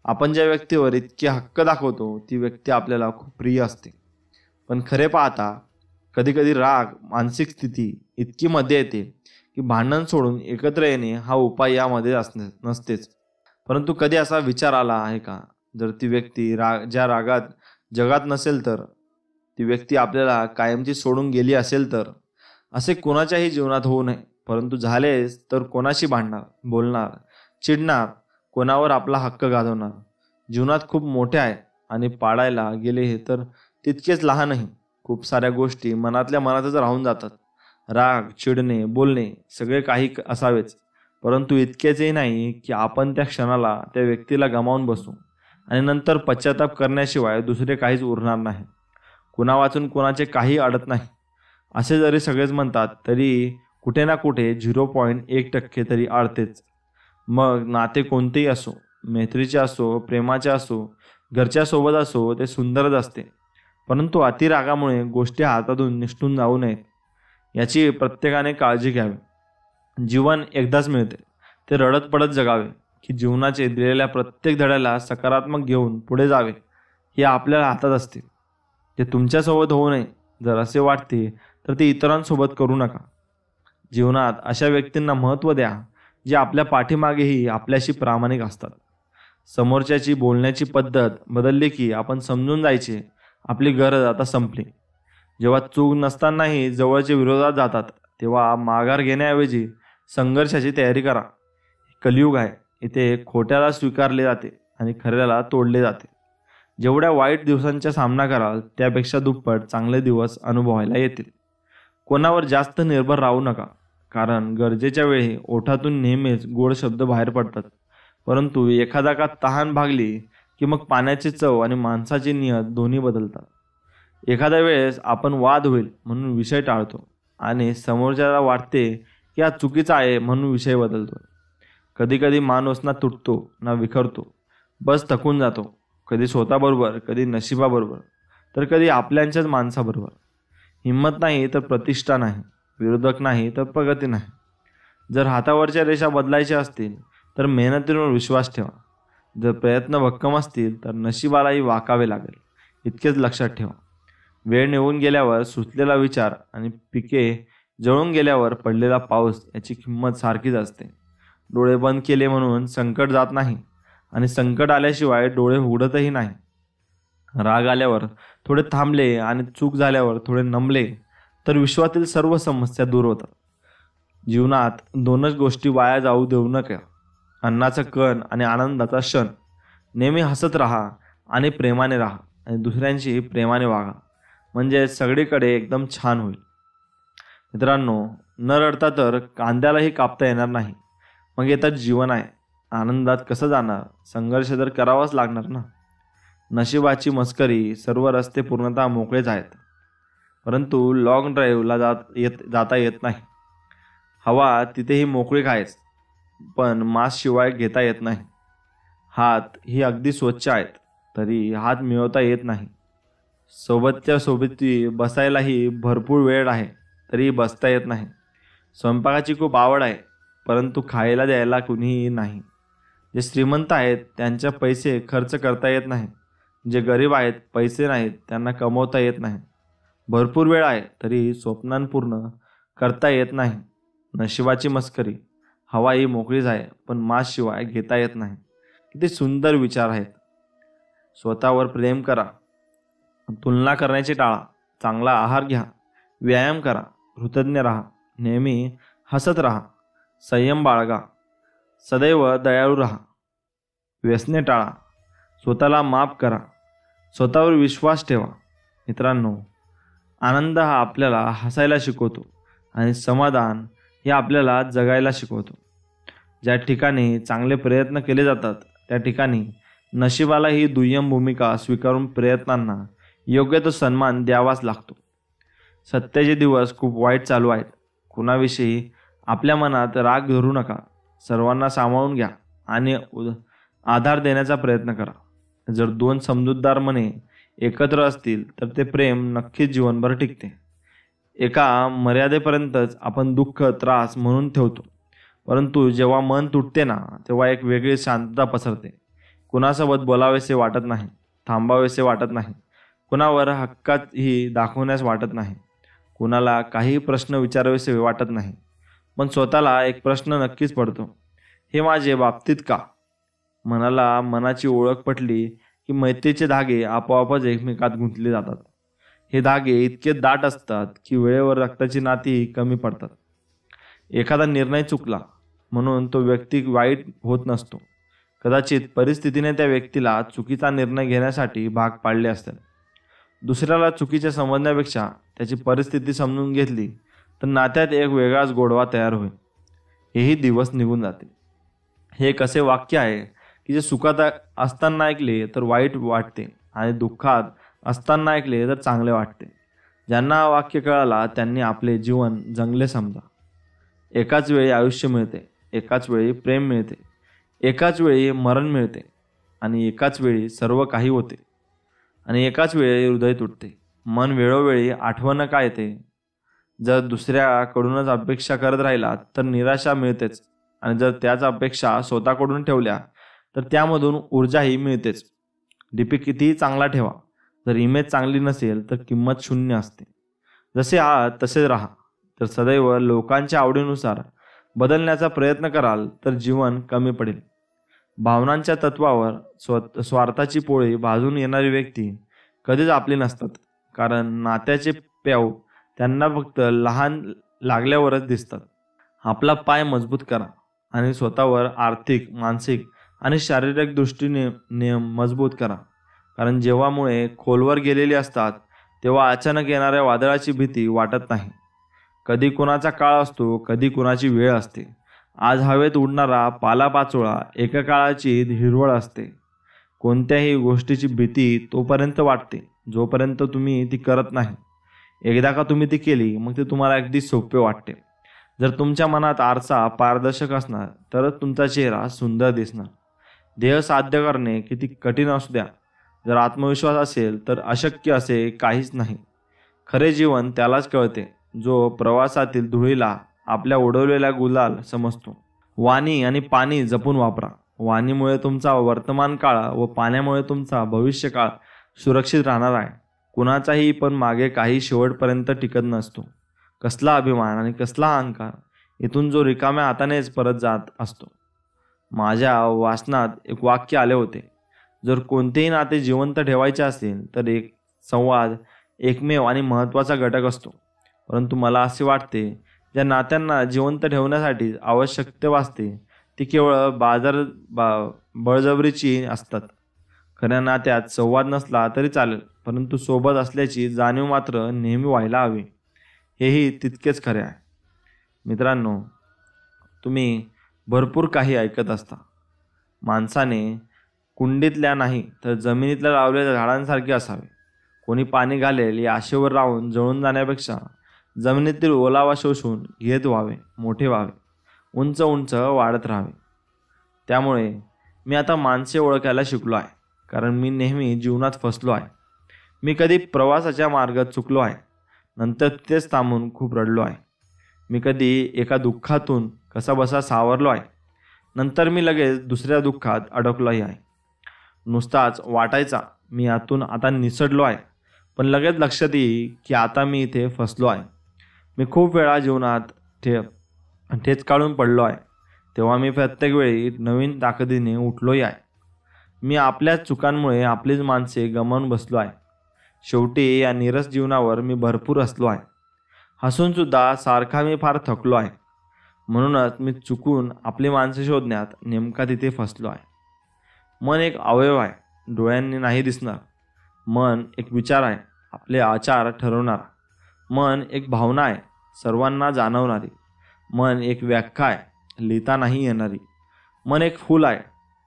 आपण ज्या व्यक्तीवर इतके हक्क दाखवतो ती व्यक्ती आपल्याला खूप प्रिय असते. पण खरे पाहता कधीकधी राग, मानसिक स्थिती इतकी मध्ये येते की भांडण सोडून एकत्र येणे हा उपाय यामध्ये नसतेच. परंतु कधी असा विचार आला आहे का, जर ती व्यक्ती ज्या रागात जगात नसेल तर, ती व्यक्ती आपल्याला कायमची सोडून गेली असेल तर? असे कोणाच्याही जीवनात होऊ नये. परंतु झालेच तर कोणाशी भांडणार, बोलणार, चिडणार, कोणावर आपला हक्क गाजवणार? जीवनात खूप मोठे आहे आणि पाडायला गेले तर तितकेच लहानही. खूप साऱ्या गोष्टी मनातल्या मनातच राहून जातात. राग, चिडणे, बोलणे सगळे काही असावेच, परंतु इतकेचही नाही की आपण त्या क्षणाला त्या व्यक्तीला गमावून बसू आणि नंतर पश्चाताप करण्याशिवाय दुसरे काहीच उरणार नाही. कुणा वाचून कोणाचे काही अडत नाही असे जरी सगळेच म्हणतात तरी कुठे ना कुठे 0.1% तरी अडतेच. मग नाते कोणतेही असो, मैत्रीचे असो, प्रेमाचे असो, घरच्या सोबत असो, ते सुंदरच असते. परंतु अतिरागामुळे गोष्टी हातातून निसटून जाऊ नयेत याची प्रत्येकाने काळजी घ्यावी. जीवन एकदाच मिळते, ते रडत पडत जगावे की जीवनाचे दिलेल्या प्रत्येक धड्याला सकारात्मक घेऊन पुढे जावे हे आपल्या हातात असते. ते तुमच्यासोबत होऊ नये जर असे वाटते तर ते इतरांसोबत करू नका. जीवनात अशा व्यक्तींना महत्त्व द्या जे आपल्या पाठीमागेही आपल्याशी प्रामाणिक असतात. समोरच्याची बोलण्याची पद्धत बदलली की आपण समजून जायचे आपली गरज आता संपली. जेव्हा चूक नसतानाही जवळचे विरोधात जातात तेव्हा माघार घेण्याऐवजी संघर्षाची तयारी करा. कलियुग आहे, इथे खोट्याला स्वीकारले जाते आणि खऱ्याला तोडले जाते. जेवढ्या वाईट दिवसांचा सामना कराल त्यापेक्षा दुप्पट चांगले दिवस अनुभवायला येतील. कोणावर जास्त निर्भर राहू नका, कारण गरजेच्या वेळी ओठातून नेहमीच गोड शब्द बाहेर पडतात, परंतु एखादा का तहान भागली की मग पाण्याची चव आणि माणसाची नियत दोन्ही बदलतात. एखाद्या वेळेस आपण वाद होईल म्हणून विषय टाळतो आणि समोरच्याला वाटते की हा चुकीचा आहे म्हणून विषय बदलतो. कधी कधी माणूस ना तुटतो ना विखरतो, बस थकून जातो. कधी स्वतःबरोबर, कधी नशिबाबरोबर, तर कधी आपल्याच्याच माणसाबरोबर. हिंमत नाही तर प्रतिष्ठा नाही, विरोधक नाही तर प्रगती नाही. जर हातावरच्या रेषा बदलायच्या असतील तर मेहनतीवर विश्वास ठेवा. जर प्रयत्न भक्कम असतील तर नशिबालाही वाकावे लागेल, इतकेच लक्षात ठेवा. वेळ निघून गेल्यावर सुचलेला विचार आणि पिके जळून गेल्यावर पडलेला पाऊस याची किंमत सारखीच असते. डोळे बंद केले म्हणून संकट जात नाही आणि संकट आल्याशिवाय डोळे उघडतही नाही. राग आल्यावर थोडे थांबले आणि चूक झाल्यावर थोडे नमले तर विश्वातील सर्व समस्या दूर होतात. जीवनात दोनच गोष्टी वाया जाऊ देऊ नका, अन्नाचा कण आणि आनंदाचा क्षण. नेहमी हसत राहा आणि प्रेमाने राहा आणि दुसऱ्यांशी प्रेमाने वागा, म्हणजे सगळीकडे एकदम छान होईल. मित्रांनो, न रडता तर कांद्यालाही कापता येणार नाही. मग येतात जीवन आहे, आनंदात कसं जाणार? संघर्ष तर करावाच लागणार ना. नशिबाची मस्करी, सर्व रस्ते पूर्णतः मोकळेच आहेत, परंतु लॉंग ड्राईव्हला जाता येत नाही. हवा तिथेही मोकळीक आहेच, पण मास्क शिवाय घेता येत नाही. हात ही अगदी स्वच्छ आहेत तरी हात मिळवता येत नाही. सोबतच्या सोबती बसायलाही भरपूर वेळ आहे तरी बसता येत नाही. स्वयंपाकाची खूप आवड आहे, परंतु खायला द्यायला कुणीही नाही. जे श्रीमंत आहेत त्यांच्या पैसे खर्च करता येत नाही. जे गरीब आहेत, पैसे नाहीत त्यांना कमवता येत नाही. भरपूर वेळ आहे तरी स्वप्नांपूर्ण करता येत नाही. नशिबाची मस्करी, हवा ही मोकळीच आहे पण मास्क शिवाय घेता येत नाही. किती सुंदर विचार आहेत. स्वतःवर प्रेम करा, तुलना करण्याची टाळा, चांगला आहार घ्या, व्यायाम करा, कृतज्ञ राहा, नेहमी हसत राहा, संयम बाळगा, सदैव दयाळू राहा, व्यसने टाळा, स्वतःला माफ करा, स्वतःवर विश्वास ठेवा. मित्रांनो, आनंद हा आपल्याला हसायला शिकवतो आणि समाधान हे आपल्याला जगायला शिकवतो. ज्या ठिकाणी चांगले प्रयत्न केले जातात त्या ठिकाणी नशिबाला ही दुय्यम भूमिका स्वीकारून प्रयत्नांना योग्य तो सन्मान द्यावाच लागतो. सत्याचे दिवस खूप वाईट चालू आहेत. कुणाविषयी आपल्या मनात राग धरू नका. सर्वांना सामावून घ्या आणि आधार देण्याचा प्रयत्न करा. जर दोन समजूतदार मने एकत्र असतील तर ते प्रेम नक्कीच जीवनभर टिकते. एका मर्यादेपर्यंतच आपण दुःख, त्रास म्हणून ठेवतो, परंतु जेव्हा मन तुटते ना तेव्हा एक वेगळी शांतता पसरते. कुणासोबत बोलावेसे वाटत नाही, थांबावेसे वाटत नाही, कुणावर हक्काही दाखवण्यास वाटत नाही, कुणाला काही प्रश्न विचारावेसे वाटत नाही. पण स्वतःला एक प्रश्न नक्कीच पडतो, हे माझे बाबतीत का? मनाला मनाची ओळख पटली की मैत्रीचे धागे आपोआपच एकमेकात गुंतले जातात. हे धागे इतके दाट असतात की वेळेवर रक्ताची नाती कमी पडतात. एखादा निर्णय चुकला म्हणून तो व्यक्ती वाईट होत नसतो. कदाचित परिस्थितीने त्या व्यक्तीला चुकीचा निर्णय घेण्यासाठी भाग पाडले असतात. दुसऱ्याला चुकीचे समजण्यापेक्षा त्याची परिस्थिती समजून घेतली तर नात्यात एक वेगळाच गोडवा तयार होईल. हेही दिवस निघून जातील. हे कसे वाक्य आहे की जे सुखात असताना ऐकले तर वाईट वाटते आणि दुःखात असताना ऐकले तर चांगले वाटते. ज्यांना हा वाक्य कळाला त्यांनी आपले जीवन जंगले समजा. एकाच वेळी आयुष्य मिळते, एकाच वेळी प्रेम मिळते, एकाच वेळी मरण मिळते आणि एकाच वेळी सर्व काही होते आणि एकाच वेळी हृदय तुटते. मन वेळोवेळी आठवण का येते. जर दुसऱ्याकडूनच अपेक्षा करत राहिला तर निराशा मिळतेच आणि जर त्याच अपेक्षा स्वतःकडून ठेवल्या तर त्यामधून ऊर्जाही मिळतेच. डीपी कितीही चांगला ठेवा, जर इमेज चांगली नसेल तर किंमत शून्य असते. जसे आहात तसे राहा. तर सदैव लोकांच्या आवडीनुसार बदलण्याचा प्रयत्न कराल तर जीवन कमी पडेल. भावनांच्या तत्वावर स्वार्थाची पोळी भाजून येणारी व्यक्ती कधीच आपली नसतात. कारण नात्याचे प्याऊ त्यांना फक्त लहान लागल्यावरच दिसतात. आपला पाय मजबूत करा आणि स्वतःवर आर्थिक, मानसिक आणि शारीरिक दृष्टीने मजबूत करा. कारण जेव्हा मुळे खोलवर गेलेली असतात तेव्हा अचानक येणाऱ्या वादळाची भीती वाटत नाही. कधी कुणाचा काळ असतो, कधी कुणाची वेळ असते. आज हवेत उडणारा पालापाचोळा एका काळाची हिरवळ असते. कोणत्याही गोष्टीची भीती तोपर्यंत वाटते जोपर्यंत तुम्ही ती करत नाही. एकदा का तुम्ही ती केली मग ती तुम्हाला अगदी सोपे वाटते. जर तुमच्या मनात आरसा पारदर्शक असणार तरच तुमचा चेहरा सुंदर दिसणार. ध्येय साध्य करणे किती कठीण असू द्या, जर आत्मविश्वास असेल तर अशक्य असे काहीच नाही. खरे जीवन त्यालाच कळते जो प्रवासातील धुळीला आपल्या उडवलेल्या गुलाल समजतो. वाणी आणि पाणी जपून वापरा. वाणीमुळे तुमचा वर्तमान काळ व पाण्यामुळे तुमचा भविष्य काळ सुरक्षित राहणार आहे. कुणाचाही पण मागे काही शेवटपर्यंत टिकत नसतो. कसला अभिमान आणि कसला अहंकार, इथून जो रिकाम्या हातानेच परत जात असतो. माझ्या वाचनात एक वाक्य आले होते, जर कोणतेही नाते जिवंत ठेवायचे असेल तर एक संवाद एकमेव आणि महत्त्वाचा घटक असतो. परंतु मला असे वाटते ज्या नात्यांना जिवंत ठेवण्यासाठी आवश्यकता वाचते ती केवळ बळजबरीची असतात. खऱ्या नात्यात संवाद नसला तरी चालेल, परंतु सोबत असल्याची जाणीव मात्र नेहमी व्हायला हवी. हेही तितकेच खरे आहे. मित्रांनो, तुम्ही भरपूर काही ऐकत असता. माणसाने कुंडीतल्या नाही तर जमिनीतल्या लावलेल्या झाडांसारखे असावे. कोणी पाणी घालेल या आशेवर राहून जळून जाण्यापेक्षा जमिनीतील ओलावा शोषून घेत व्हावे, मोठे व्हावे, उंच उंच वाढत राहावे. त्यामुळे मी आता माणसे ओळखायला शिकलो आहे. कारण मी नेहमी जीवनात फसलो आहे. मी कधी प्रवासाच्या मार्गात चुकलो आहे, नंतर तिथेच थांबून खूप रडलो आहे. मी कधी एका दुःखातून कसाबसा सावरलो आहे, नंतर मी लगेच दुसऱ्या दुःखात अडकलोही आहे. नुसताच वाटायचा मी यातून आता निसटलो आहे, पण लगेच लक्षात येई की आता मी इथे फसलो आहे. मी खूप वेळा जीवनात ठेच काढून पडलो आहे. तेव्हा मी प्रत्येक वेळी नवीन ताकदीने उठलोही आहे. मी आपल्याच चुकांमुळे आपलीच माणसे गमावून बसलो आहे. शेवटी या नीरस जीवनावर मी भरपूर हसलो आहे. हसूनसुद्धा सारखा मी फार थकलो आहे. म्हणूनच मी चुकून आपली माणसे शोधण्यात नेमका तिथे फसलो आहे. मन एक अवयव आहे, डोळ्यांनी नाही दिसणार. मन एक विचार आहे, आपले आचार ठरवणारा. मन एक भावना आहे, सर्वांना जाणवणारी. मन एक व्याख्या आहे, लिहिता नाही येणारी. मन एक फूल आहे,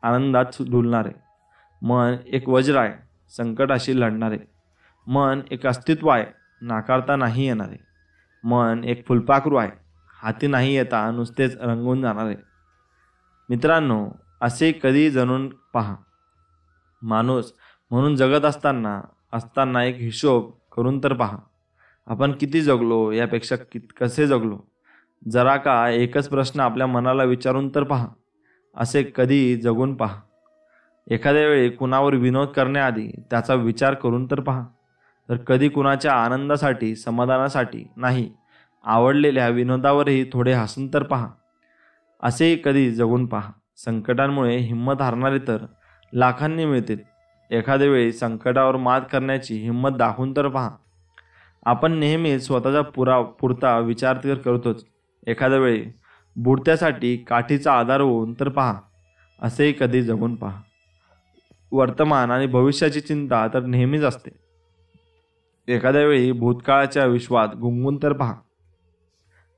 आनंदात डुलणारे. मन एक वज्र आहे, संकटाशी लढणारे. मन एक अस्तित्व आहे, नाकारता नाही येणारे. मन एक फुलपाखरू आहे, हाती नाही येता नुसतेच रंगून जाणारे. मित्रांनो, असे कधी जाणून पहा. माणूस म्हणून जगत असताना एक हिशोब करून तर पहा. आपण किती जगलो यापेक्षा कसे जगलो, जरा का एकच प्रश्न आपल्या मनाला विचारून तर पहा. असे कधी जगून पहा. एखाद्या वेळी कुणावर विनोद करण्याआधी त्याचा विचार करून तर पहा. तर कधी कुणाच्या आनंदासाठी, समाधानासाठी नाही, आवडलेल्या विनोदावरही थोडे हसून तर पहा. असेही कधी जगून पहा. संकटांमुळे हिंमत हारणारे तर लाखांनी मिळतील. एखाद्या वेळी संकटावर मात करण्याची हिंमत दाखवून तर पहा. आपण नेहमीच स्वतःचा पुरता विचार करतोच. एखाद्या वेळी बुडत्यासाठी काठीचा आधार होऊन तर पहा. असेही कधी जगून पहा. वर्तमान आणि भविष्याची चिंता तर नेहमीच असते. एखाद्या वेळी भूतकाळाच्या विश्वात गुंगून तर पहा.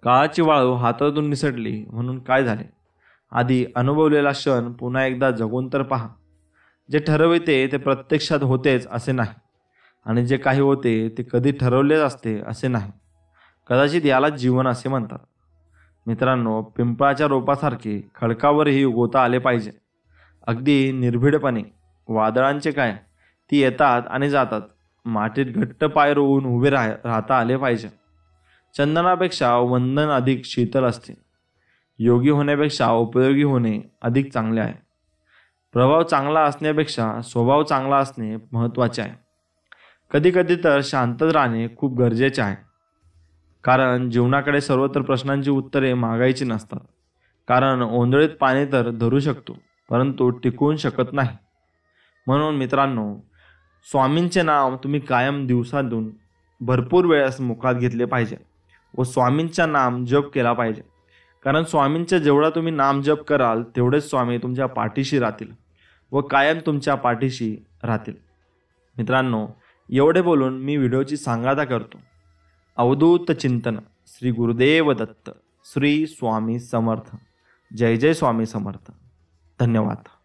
काळाची वाळू हातातून निसटली म्हणून काय झाले, आधी अनुभवलेला क्षण पुन्हा एकदा जगून तर पहा. जे ठरविते ते प्रत्यक्षात होतेच असे नाही, आणि जे काही होते ते कधी ठरवलेच असते असे नाही. कदाचित यालाच जीवन असे म्हणतात. मित्रांनो, पिंपळाच्या रोपासारखे खडकावरही उगवता आले पाहिजे, अगदी निर्भीडपणे. वादळांचे काय, ती येतात आणि जातात. मातीत घट्ट पाय रोवून उभे राहता आले पाहिजे. चंदनापेक्षा वंदन अधिक शीतल असते. योगी होण्यापेक्षा उपयोगी होणे अधिक चांगले आहे. प्रभाव चांगला असण्यापेक्षा स्वभाव चांगला असणे महत्त्वाचे आहे. कधी कधी तर शांतच राहणे खूप गरजेचे आहे. कारण जीवनाकडे सर्वत्र प्रश्नांची उत्तरे मागायची नसतात. कारण ओंजळीत पाणी तर धरू शकतो, परंतु टिकवून शकत नाही. म्हणून मित्रांनो, स्वामींचे नाव तुम्ही कायम दिवसातून भरपूर वेळेस मुखात घेतले पाहिजे व स्वामींचा नाम जप केला पाहिजे. कारण स्वामींचा जेवढा तुम्ही नाम जप कराल तेवढेच स्वामी तुमच्या पाठीशी राहतील व कायम तुमच्या पाठीशी राहतील. मित्रांनो, एवढे बोलून मी व्हिडिओची सांगाता करतो. अवधूत चिंतन. श्री गुरुदेव दत्त. श्री स्वामी समर्थ. जय जय स्वामी समर्थ. धन्यवाद.